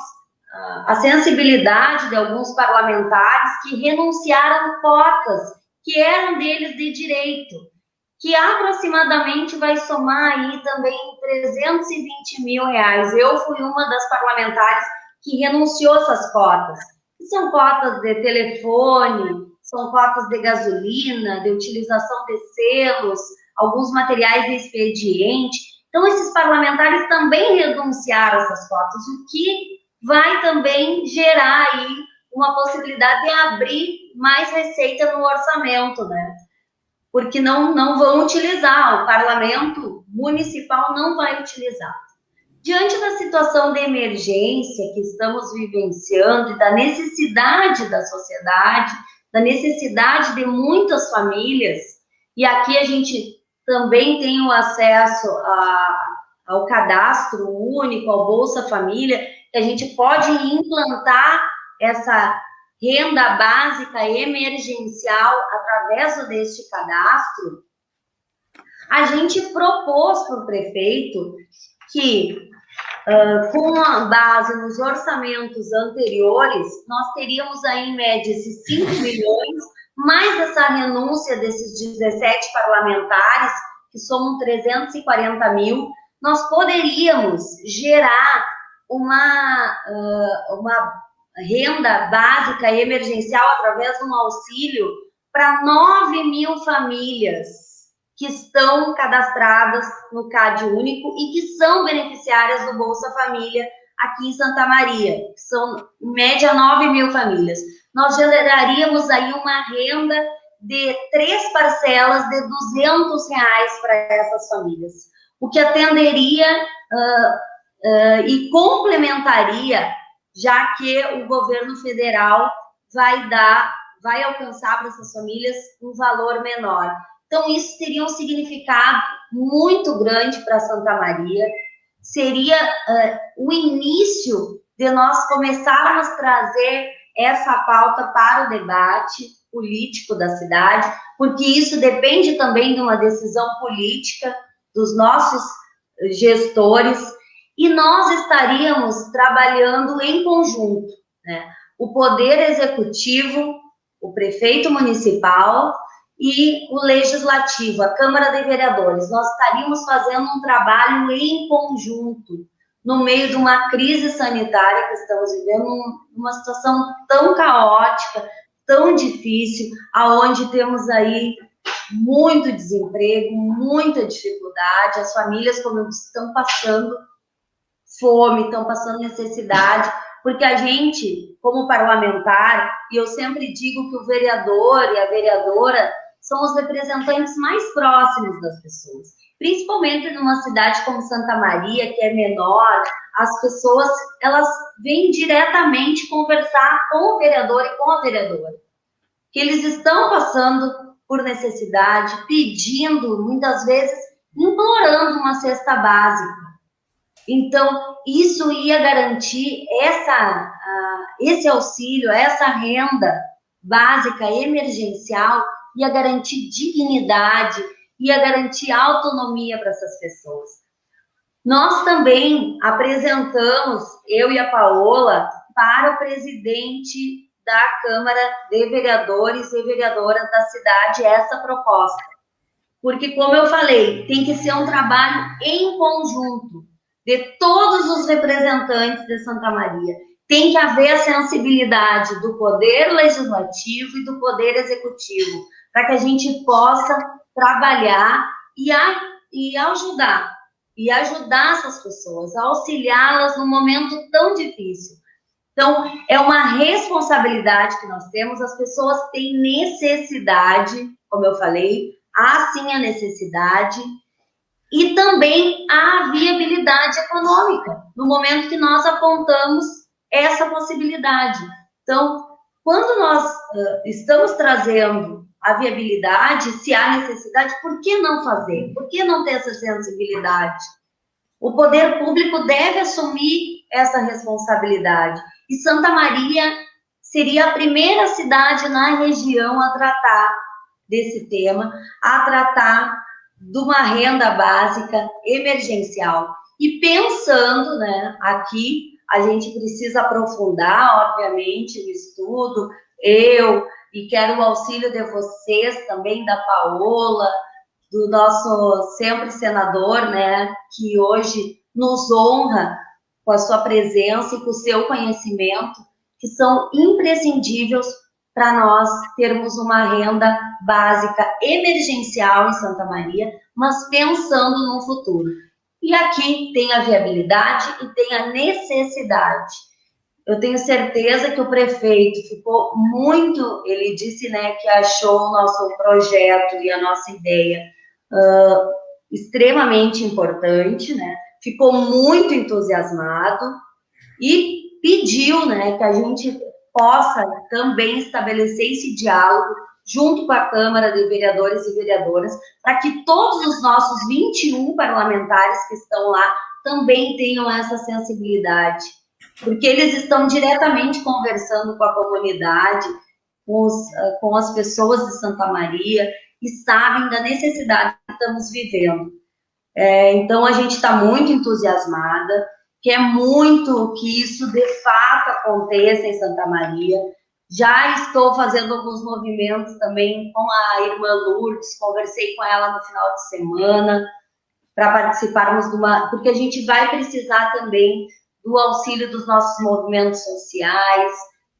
a sensibilidade de alguns parlamentares que renunciaram cotas que eram deles de direito, que aproximadamente vai somar aí também 320 mil reais. Eu fui uma das parlamentares que renunciou essas cotas. São cotas de telefone, são cotas de gasolina, de utilização de selos, alguns materiais de expediente. Então, esses parlamentares também renunciaram a essas cotas, o que vai também gerar aí uma possibilidade de abrir mais receita no orçamento, né? Porque não vão utilizar, o parlamento municipal não vai utilizar. Diante da situação de emergência que estamos vivenciando e da necessidade da sociedade, da necessidade de muitas famílias, e aqui a gente também tem o acesso ao cadastro único, ao Bolsa Família, que a gente pode implantar essa renda básica emergencial através deste cadastro. A gente propôs para o prefeito que, com a base nos orçamentos anteriores, nós teríamos aí, em média, esses 5 milhões, mais essa renúncia desses 17 parlamentares, que somam 340 mil, nós poderíamos gerar uma renda básica emergencial através de um auxílio para 9 mil famílias que estão cadastradas no CAD Único e que são beneficiárias do Bolsa Família aqui em Santa Maria, que são, em média, 9 mil famílias. Nós geraríamos aí uma renda de 3 parcelas de R$200 para essas famílias, o que atenderia e complementaria, já que o governo federal vai alcançar para essas famílias um valor menor. Então, isso teria um significado muito grande para Santa Maria, seria o início de nós começarmos a trazer essa pauta para o debate político da cidade, porque isso depende também de uma decisão política dos nossos gestores, e nós estaríamos trabalhando em conjunto, né? O Poder Executivo, o prefeito municipal e o Legislativo, a Câmara de Vereadores. Nós estaríamos fazendo um trabalho em conjunto, no meio de uma crise sanitária que estamos vivendo, uma situação tão caótica, tão difícil, aonde temos aí muito desemprego, muita dificuldade, as famílias como estão passando fome, estão passando necessidade, porque a gente, como parlamentar, e eu sempre digo que o vereador e a vereadora são os representantes mais próximos das pessoas, principalmente numa cidade como Santa Maria, que é menor, as pessoas, elas vêm diretamente conversar com o vereador e com a vereadora, que eles estão passando por necessidade, pedindo, muitas vezes, implorando uma cesta básica. Então, isso ia garantir esse auxílio, essa renda básica emergencial, ia garantir dignidade, ia garantir autonomia para essas pessoas. Nós também apresentamos, eu e a Paola, para o presidente da Câmara de Vereadores e Vereadoras da cidade essa proposta. Porque, como eu falei, tem que ser um trabalho em conjunto de todos os representantes de Santa Maria. Tem que haver a sensibilidade do Poder Legislativo e do Poder Executivo, para que a gente possa trabalhar e ajudar essas pessoas, auxiliá-las num momento tão difícil. Então, é uma responsabilidade que nós temos, as pessoas têm necessidade, como eu falei, há sim a necessidade, e também a viabilidade econômica, no momento que nós apontamos essa possibilidade. Então, quando nós estamos trazendo a viabilidade, se há necessidade, por que não fazer? Por que não ter essa sensibilidade? O poder público deve assumir essa responsabilidade. E Santa Maria seria a primeira cidade na região a tratar desse tema, a tratar de uma renda básica emergencial. E pensando, né, aqui, a gente precisa aprofundar, obviamente, o estudo, e quero o auxílio de vocês também, da Paola, do nosso sempre senador, né, que hoje nos honra com a sua presença e com o seu conhecimento, que são imprescindíveis para nós termos uma renda básica emergencial em Santa Maria, mas pensando no futuro. E aqui tem a viabilidade e tem a necessidade. Eu tenho certeza que o prefeito ficou muito, ele disse, né, que achou o nosso projeto e a nossa ideia extremamente importante, né, ficou muito entusiasmado e pediu, né, que a gente possa também estabelecer esse diálogo junto com a Câmara de Vereadores e Vereadoras, para que todos os nossos 21 parlamentares que estão lá também tenham essa sensibilidade, porque eles estão diretamente conversando com a comunidade, com as pessoas de Santa Maria, e sabem da necessidade que estamos vivendo. Então, a gente está muito entusiasmada, quer muito que isso de fato aconteça em Santa Maria. Já estou fazendo alguns movimentos também com a irmã Lourdes, conversei com ela no final de semana, para participarmos porque a gente vai precisar também do auxílio dos nossos movimentos sociais,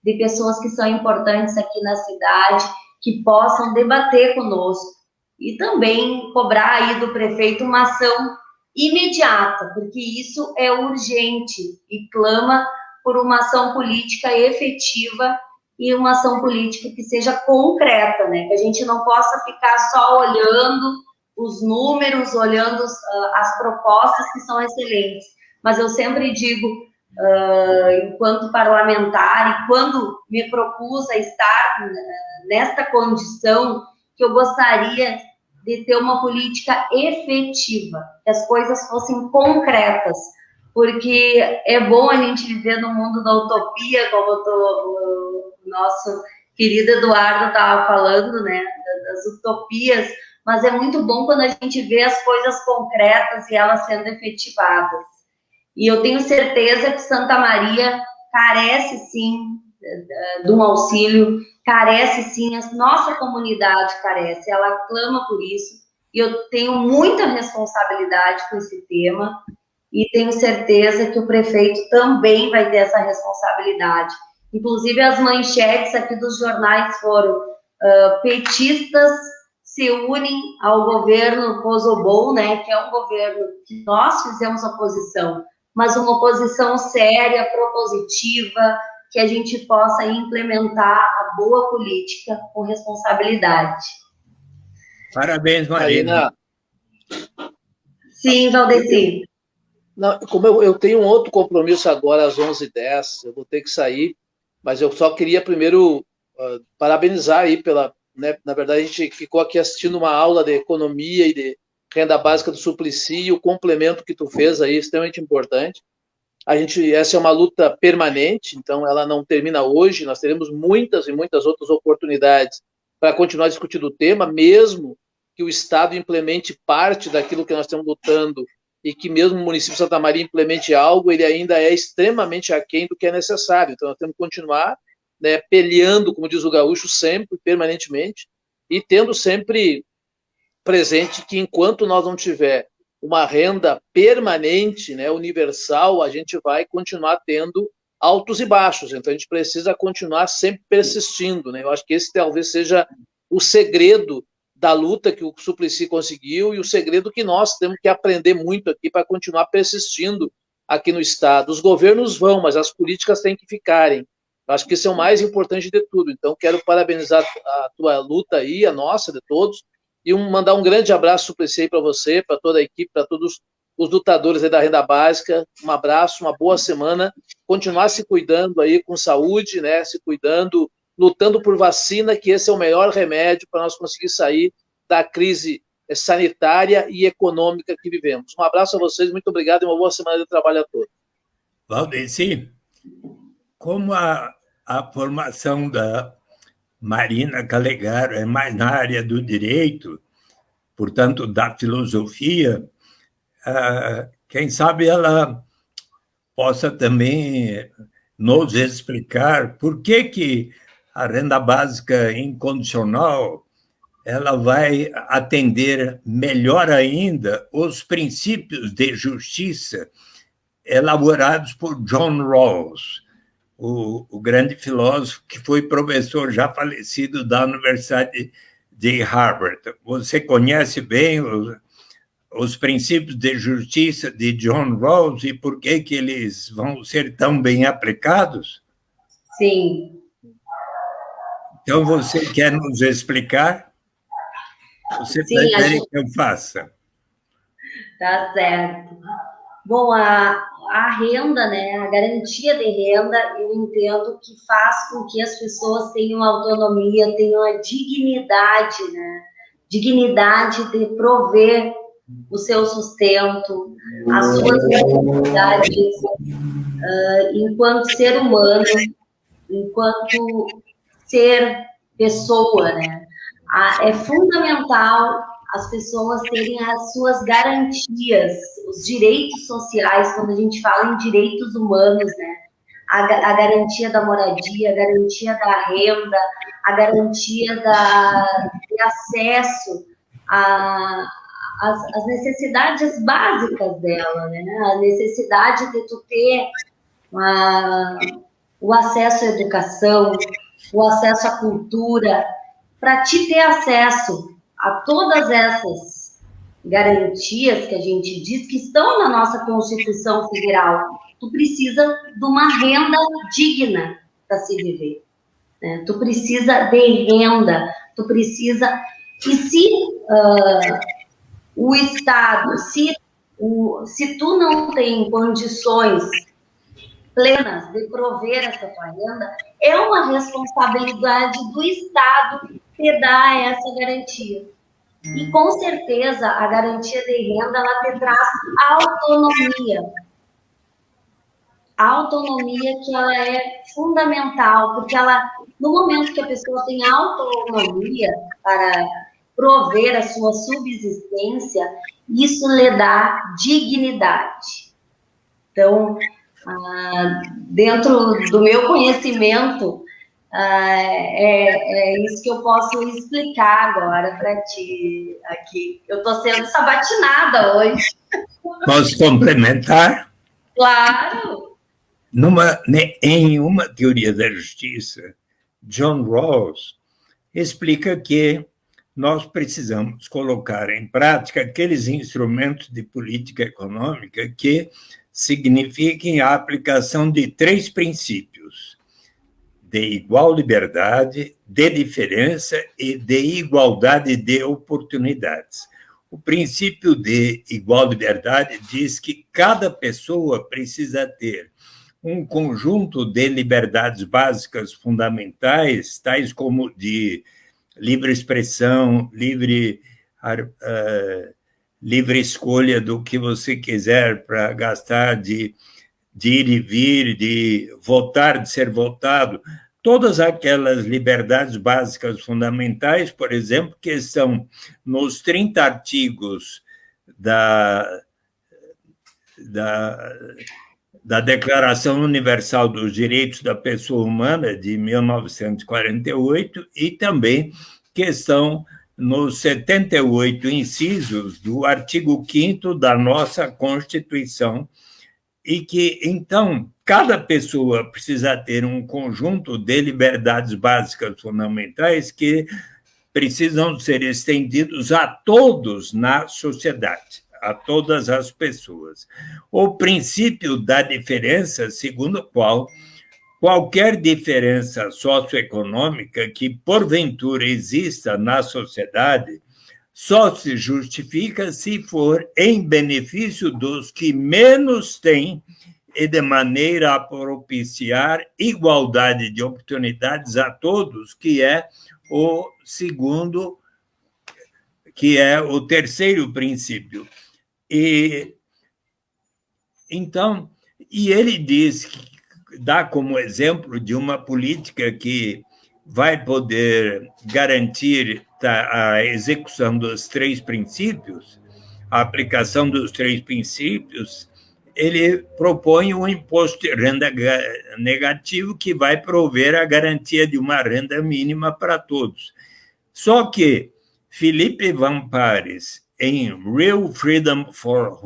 de pessoas que são importantes aqui na cidade, que possam debater conosco, e também cobrar aí do prefeito uma ação imediata, porque isso é urgente, e clama por uma ação política efetiva e uma ação política que seja concreta, né? Que a gente não possa ficar só olhando os números, olhando as propostas que são excelentes, mas eu sempre digo, enquanto parlamentar, e quando me propus a estar nesta condição, que eu gostaria de ter uma política efetiva, que as coisas fossem concretas, porque é bom a gente viver no mundo da utopia, como o nosso querido Eduardo estava falando, né, das utopias, mas é muito bom quando a gente vê as coisas concretas e elas sendo efetivadas. E eu tenho certeza que Santa Maria carece, sim, de um auxílio, carece, sim, a nossa comunidade carece, ela clama por isso, e eu tenho muita responsabilidade com esse tema, e tenho certeza que o prefeito também vai ter essa responsabilidade. Inclusive, as manchetes aqui dos jornais foram petistas se unem ao governo Pozobol, né, que é um governo que nós fizemos oposição, mas uma oposição séria, propositiva, que a gente possa implementar a boa política com responsabilidade. Parabéns, Marina. Sim, Valdeci. Não, como eu tenho um outro compromisso agora às 11h10, eu vou ter que sair, mas eu só queria primeiro parabenizar aí pela... Né, na verdade, a gente ficou aqui assistindo uma aula de economia e de renda básica do Suplicy, e o complemento que tu fez aí é extremamente importante. Essa é uma luta permanente, então ela não termina hoje, nós teremos muitas e muitas outras oportunidades para continuar discutindo o tema, mesmo que o Estado implemente parte daquilo que nós estamos lutando e que mesmo o município de Santa Maria implemente algo, ele ainda é extremamente aquém do que é necessário. Então nós temos que continuar, né, peleando, como diz o gaúcho, sempre, permanentemente, e tendo sempre presente que enquanto nós não tiver uma renda permanente, né, universal, a gente vai continuar tendo altos e baixos. Então, a gente precisa continuar sempre persistindo, né? Eu acho que esse talvez seja o segredo da luta que o Suplicy conseguiu e o segredo que nós temos que aprender muito aqui para continuar persistindo aqui no Estado. Os governos vão, mas as políticas têm que ficarem. Eu acho que isso é o mais importante de tudo. Então, quero parabenizar a tua luta aí, a nossa, de todos, e mandar um grande abraço, Suplicy, para você, para toda a equipe, para todos os lutadores aí da renda básica. Um abraço, uma boa semana. Continuar se cuidando aí com saúde, né? Se cuidando, lutando por vacina, que esse é o melhor remédio para nós conseguir sair da crise sanitária e econômica que vivemos. Um abraço a vocês, muito obrigado e uma boa semana de trabalho a todos. Valdeci, como a formação da Marina Calegaro é mais na área do direito, portanto, da filosofia, quem sabe ela possa também nos explicar por que a renda básica incondicional ela vai atender melhor ainda os princípios de justiça elaborados por John Rawls, o grande filósofo que foi professor já falecido da Universidade de Harvard. Você conhece bem os princípios de justiça de John Rawls e por que eles vão ser tão bem aplicados? Sim. Então, você quer nos explicar? Você prefere que eu faça? Tá certo. Bom, a renda, né, a garantia de renda, eu entendo que faz com que as pessoas tenham autonomia, tenham a dignidade, né, dignidade de prover o seu sustento, as suas necessidades enquanto ser humano, enquanto ser pessoa, né. É fundamental as pessoas terem as suas garantias, os direitos sociais, quando a gente fala em direitos humanos, né? A garantia da moradia, a garantia da renda, a garantia de acesso às necessidades básicas dela, né? A necessidade de tu ter o acesso à educação, o acesso à cultura, para te ter acesso a todas essas garantias que a gente diz que estão na nossa Constituição Federal, tu precisa de uma renda digna para se viver, né? Tu precisa de renda, tu precisa... E se o Estado, se se tu não tem condições plenas de prover essa tua renda, é uma responsabilidade do Estado te dar essa garantia. E, com certeza, a garantia de renda, ela te traz autonomia. A autonomia que ela é fundamental, porque ela, no momento que a pessoa tem autonomia para prover a sua subsistência, isso lhe dá dignidade. Então, dentro do meu conhecimento, é isso que eu posso explicar agora para ti aqui. Eu estou sendo sabatinada hoje. Posso complementar? Claro! Em uma teoria da justiça, John Rawls explica que nós precisamos colocar em prática aqueles instrumentos de política econômica que signifiquem a aplicação de 3 princípios: de igual liberdade, de diferença e de igualdade de oportunidades. O princípio de igual liberdade diz que cada pessoa precisa ter um conjunto de liberdades básicas fundamentais, tais como de livre expressão, livre escolha do que você quiser para gastar, de ir e vir, de votar, de ser votado, todas aquelas liberdades básicas fundamentais, por exemplo, que estão nos 30 artigos da Declaração Universal dos Direitos da Pessoa Humana, de 1948, e também que estão nos 78 incisos do artigo 5º da nossa Constituição, e que, então, cada pessoa precisa ter um conjunto de liberdades básicas fundamentais que precisam ser estendidos a todos na sociedade, a todas as pessoas. O princípio da diferença, segundo o qual qualquer diferença socioeconômica que, porventura, exista na sociedade só se justifica se for em benefício dos que menos têm e de maneira a propiciar igualdade de oportunidades a todos, que é o terceiro princípio. Então, ele diz, dá como exemplo de uma política que vai poder garantir a execução dos 3 princípios, a aplicação dos 3 princípios. Ele propõe um imposto de renda negativo que vai prover a garantia de uma renda mínima para todos. Só que Felipe Van Pares, em Real Freedom for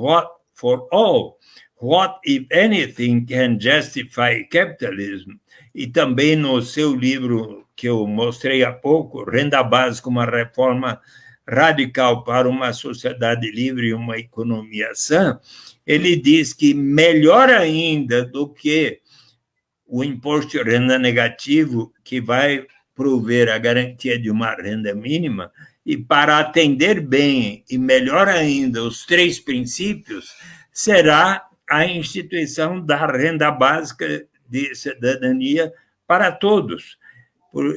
All, What, if anything, can justify capitalism? E também no seu livro que eu mostrei há pouco, Renda Básica, uma reforma radical para uma sociedade livre e uma economia sã, ele diz que melhor ainda do que o imposto de renda negativo, que vai prover a garantia de uma renda mínima, e para atender bem e melhor ainda os 3 princípios, será a instituição da renda básica de cidadania para todos,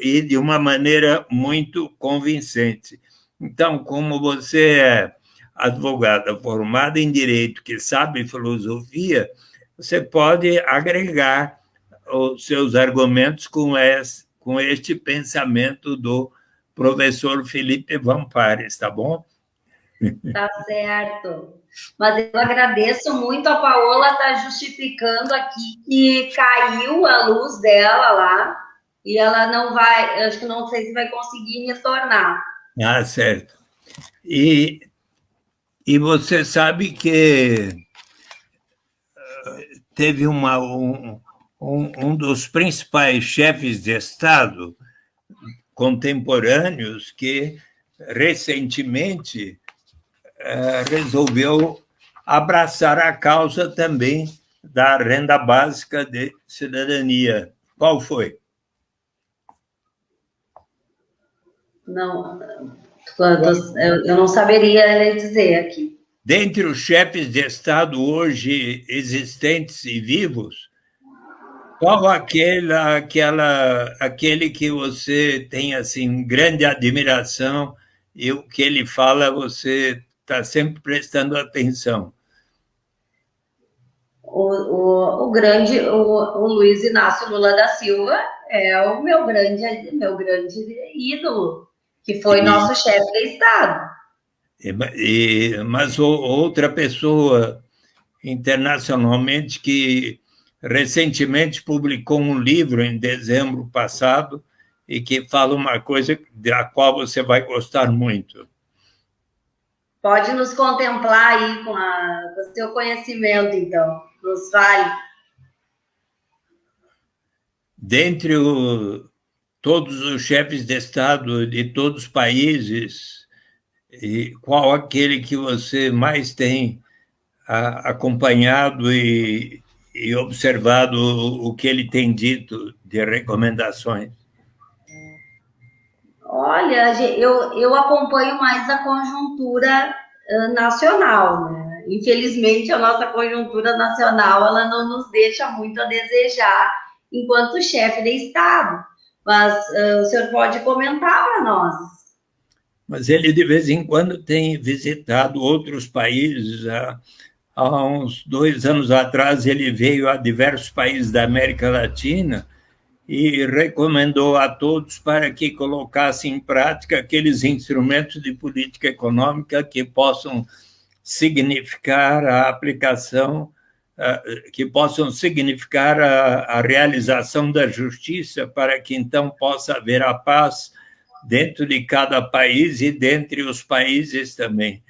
e de uma maneira muito convincente. Então, como você é advogada formada em direito, que sabe filosofia, você pode agregar os seus argumentos com este pensamento do professor Felipe Van Pares, tá bom? Tá certo. Mas eu agradeço muito, a Paola está justificando aqui que caiu a luz dela lá e ela não vai, acho que não sei se vai conseguir retornar. Ah, certo. E você sabe que teve um dos principais chefes de Estado contemporâneos que recentemente resolveu abraçar a causa também da renda básica de cidadania. Qual foi? Não, eu não saberia dizer aqui. dentre os chefes de Estado hoje existentes e vivos, qual aquele que você tem assim grande admiração e o que ele fala você está sempre prestando atenção? O Luiz Inácio Lula da Silva é o meu grande ídolo, que foi nosso chefe de Estado. Mas outra pessoa internacionalmente que recentemente publicou um livro em dezembro passado e que fala uma coisa da qual você vai gostar muito. Pode nos contemplar aí com o seu conhecimento, então. Nos fale. Dentre todos os chefes de Estado de todos os países, qual aquele que você mais tem acompanhado e observado o que ele tem dito de recomendações? Olha, eu acompanho mais a conjuntura nacional, né? Infelizmente, a nossa conjuntura nacional ela não nos deixa muito a desejar enquanto chefe de Estado. Mas o senhor pode comentar para nós. Mas ele, de vez em quando, tem visitado outros países. Há uns 2 anos atrás, ele veio a diversos países da América Latina e recomendou a todos para que colocassem em prática aqueles instrumentos de política econômica que possam significar a aplicação, que possam significar a realização da justiça, para que então possa haver a paz dentro de cada país e dentre os países também.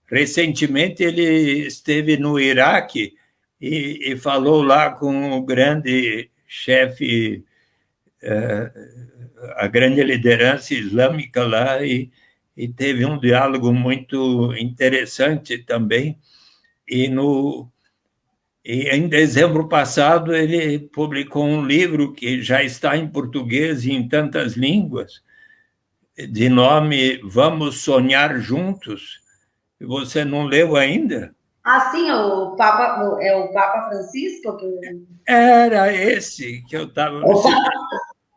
Recentemente ele esteve no Iraque e falou lá com o grande chefe, a grande liderança islâmica lá, e teve um diálogo muito interessante também. E em dezembro passado ele publicou um livro que já está em português e em tantas línguas, de nome Vamos Sonhar Juntos. Você não leu ainda? Sim, o Papa Francisco? Era esse que eu estava...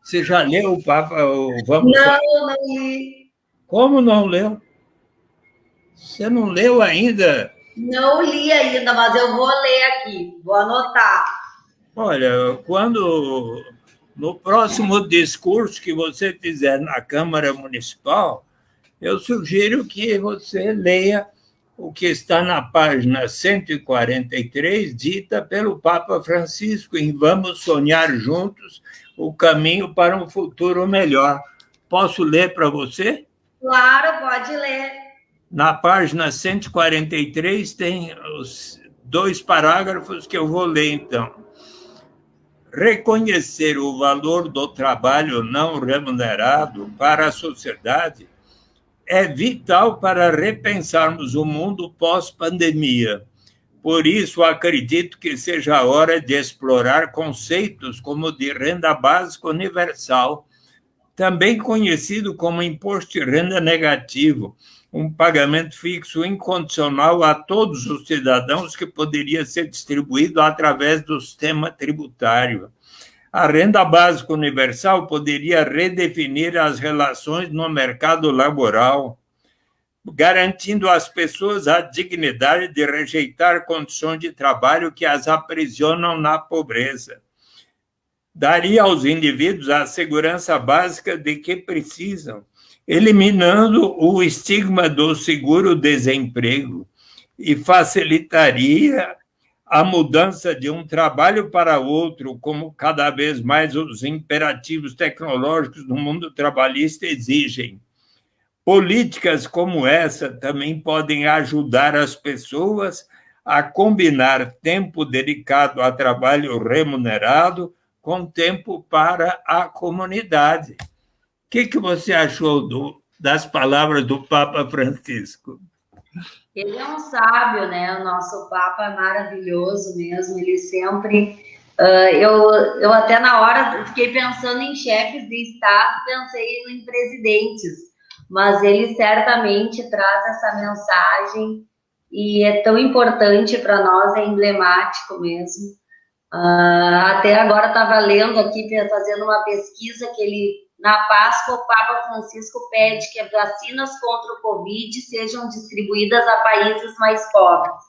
Você já leu o Papa? Não li. Como não leu? Você não leu ainda? Não li ainda, mas eu vou ler aqui, vou anotar. Olha, no próximo discurso que você fizer na Câmara Municipal, eu sugiro que você leia o que está na página 143, dita pelo Papa Francisco, em Vamos Sonhar Juntos, o caminho para um futuro melhor. Posso ler para você? Claro, pode ler. Na página 143 tem os 2 parágrafos que eu vou ler, então. Reconhecer o valor do trabalho não remunerado para a sociedade é vital para repensarmos o mundo pós-pandemia. Por isso, acredito que seja a hora de explorar conceitos como de renda básica universal, também conhecido como imposto de renda negativo, um pagamento fixo incondicional a todos os cidadãos que poderia ser distribuído através do sistema tributário. A renda básica universal poderia redefinir as relações no mercado laboral, garantindo às pessoas a dignidade de rejeitar condições de trabalho que as aprisionam na pobreza. Daria aos indivíduos a segurança básica de que precisam, eliminando o estigma do seguro-desemprego, e facilitaria a mudança de um trabalho para outro, como cada vez mais os imperativos tecnológicos do mundo trabalhista exigem. Políticas como essa também podem ajudar as pessoas a combinar tempo dedicado a trabalho remunerado com tempo para a comunidade. O que você achou das palavras do Papa Francisco? Ele é um sábio, né? O nosso Papa é maravilhoso mesmo. Ele sempre... eu até na hora fiquei pensando em chefes de Estado, pensei em presidentes, mas ele certamente traz essa mensagem e é tão importante para nós, é emblemático mesmo. Até agora estava lendo aqui, fazendo uma pesquisa, que na Páscoa, o Papa Francisco pede que as vacinas contra o Covid sejam distribuídas a países mais pobres.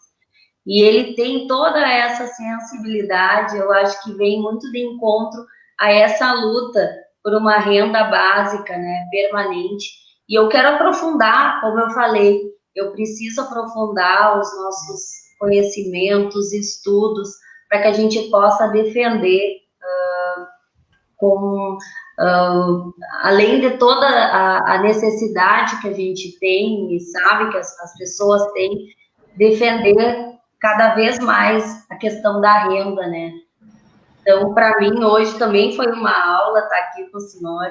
E ele tem toda essa sensibilidade, eu acho que vem muito de encontro a essa luta por uma renda básica, né, permanente. E eu quero aprofundar, como eu falei, eu preciso aprofundar os nossos conhecimentos, estudos, para que a gente possa defender além de toda a necessidade que a gente tem e sabe que as pessoas têm, defender cada vez mais a questão da renda, né? Então, para mim, hoje também foi uma aula estar aqui com o senhor,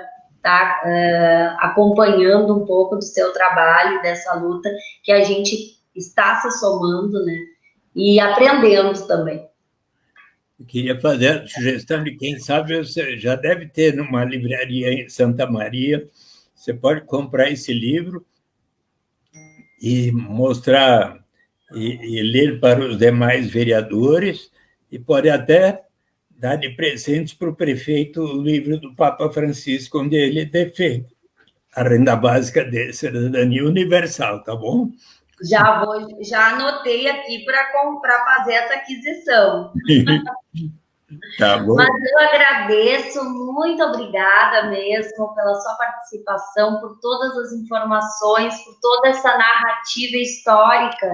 acompanhando um pouco do seu trabalho, dessa luta que a gente está se somando, né? E aprendendo também. Eu queria fazer a sugestão de quem sabe, você já deve ter numa livraria em Santa Maria, você pode comprar esse livro e mostrar e ler para os demais vereadores, e pode até dar de presente para o prefeito o livro do Papa Francisco, onde ele defende a renda básica de cidadania universal, tá bom? Já anotei aqui para fazer essa aquisição. Tá bom. Mas eu agradeço, muito obrigada mesmo pela sua participação, por todas as informações, por toda essa narrativa histórica,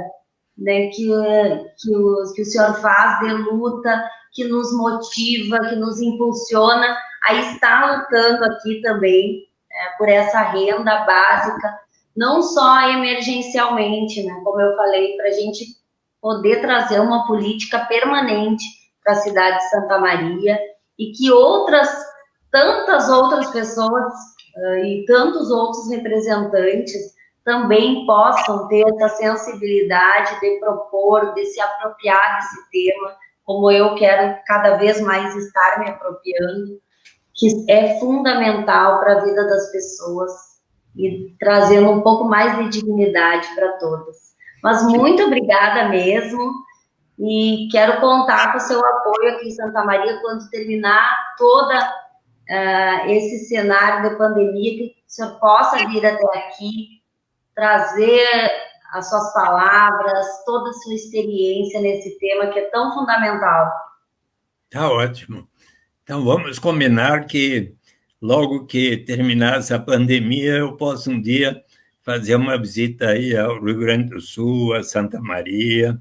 né, que o senhor faz de luta, que nos motiva, que nos impulsiona a estar lutando aqui também, por essa renda básica, não só emergencialmente, né, como eu falei, para a gente poder trazer uma política permanente para a cidade de Santa Maria, e que tantas outras pessoas e tantos outros representantes também possam ter essa sensibilidade de propor, de se apropriar desse tema, como eu quero cada vez mais estar me apropriando, que é fundamental para a vida das pessoas e trazendo um pouco mais de dignidade para todas. Mas muito obrigada mesmo, e quero contar com o seu apoio aqui em Santa Maria quando terminar toda esse cenário de pandemia, que o senhor possa vir até aqui, trazer as suas palavras, toda a sua experiência nesse tema que é tão fundamental. Tá ótimo. Então, vamos combinar que logo que terminar essa pandemia, eu posso um dia fazer uma visita aí ao Rio Grande do Sul, a Santa Maria,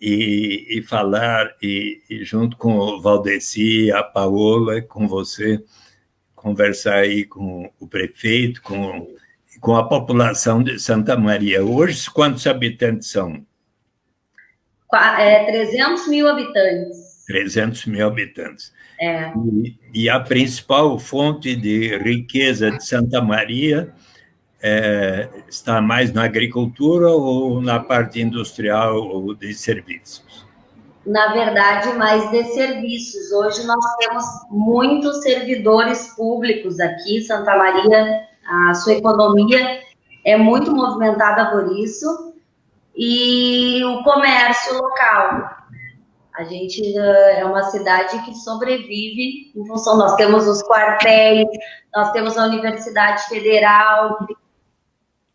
e falar, e junto com o Valdeci, a Paola, com você, conversar aí com o prefeito, com a população de Santa Maria. Hoje, quantos habitantes são? 300 mil habitantes. 300 mil habitantes. E a principal fonte de riqueza de Santa Maria está mais na agricultura ou na parte industrial ou de serviços? Na verdade, mais de serviços. Hoje nós temos muitos servidores públicos aqui. Santa Maria, a sua economia é muito movimentada por isso, e o comércio local. A gente é uma cidade que sobrevive em função, nós temos os quartéis, nós temos a Universidade Federal,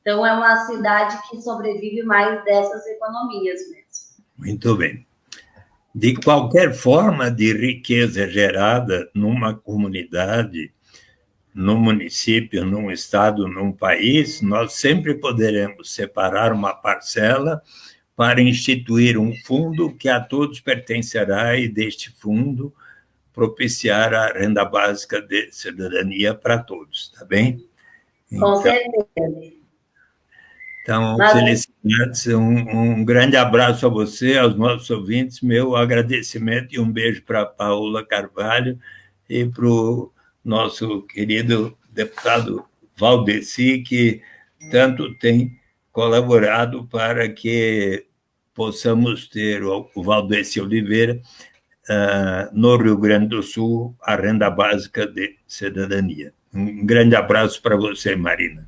então é uma cidade que sobrevive mais dessas economias mesmo. Muito bem. De qualquer forma de riqueza gerada numa comunidade, num município, num estado, num país, nós sempre poderemos separar uma parcela para instituir um fundo que a todos pertencerá, e deste fundo propiciar a renda básica de cidadania para todos, tá bem? Com certeza. Então, felicidades, um grande abraço a você, aos nossos ouvintes, meu agradecimento e um beijo para a Paola Carvalho e para o nosso querido deputado Valdeci, que tanto tem colaborado para que possamos ter o Valdeci Oliveira no Rio Grande do Sul, a renda básica de cidadania. Um grande abraço para você, Marina.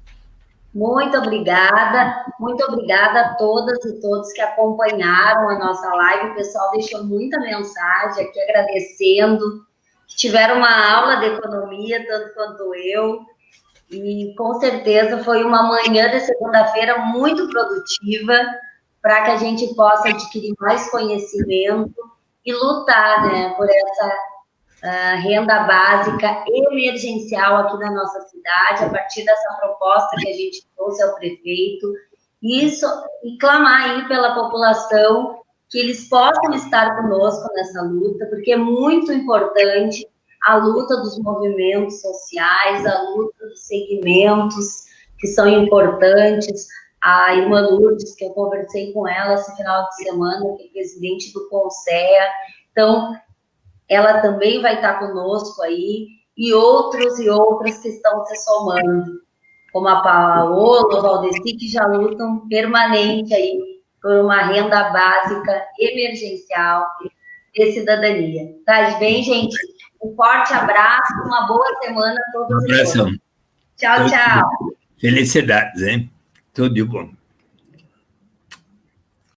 Muito obrigada a todas e todos que acompanharam a nossa live. O pessoal deixou muita mensagem aqui agradecendo, que tiveram uma aula de economia, tanto quanto eu, e com certeza foi uma manhã de segunda-feira muito produtiva para que a gente possa adquirir mais conhecimento e lutar, né, por essa renda básica emergencial aqui na nossa cidade, a partir dessa proposta que a gente trouxe ao prefeito, e clamar aí pela população que eles possam estar conosco nessa luta, porque é muito importante a luta dos movimentos sociais, a luta dos segmentos que são importantes. A irmã Lourdes, que eu conversei com ela esse final de semana, que é presidente do Conceia, então ela também vai estar conosco aí, e outros e outras que estão se somando, como a Paola, o Valdeci, que já lutam permanente aí por uma renda básica emergencial de cidadania. Tá bem, gente? Um forte abraço, uma boa semana a todos. Um abração. Tchau, tchau. Felicidades, hein? Tudo de bom.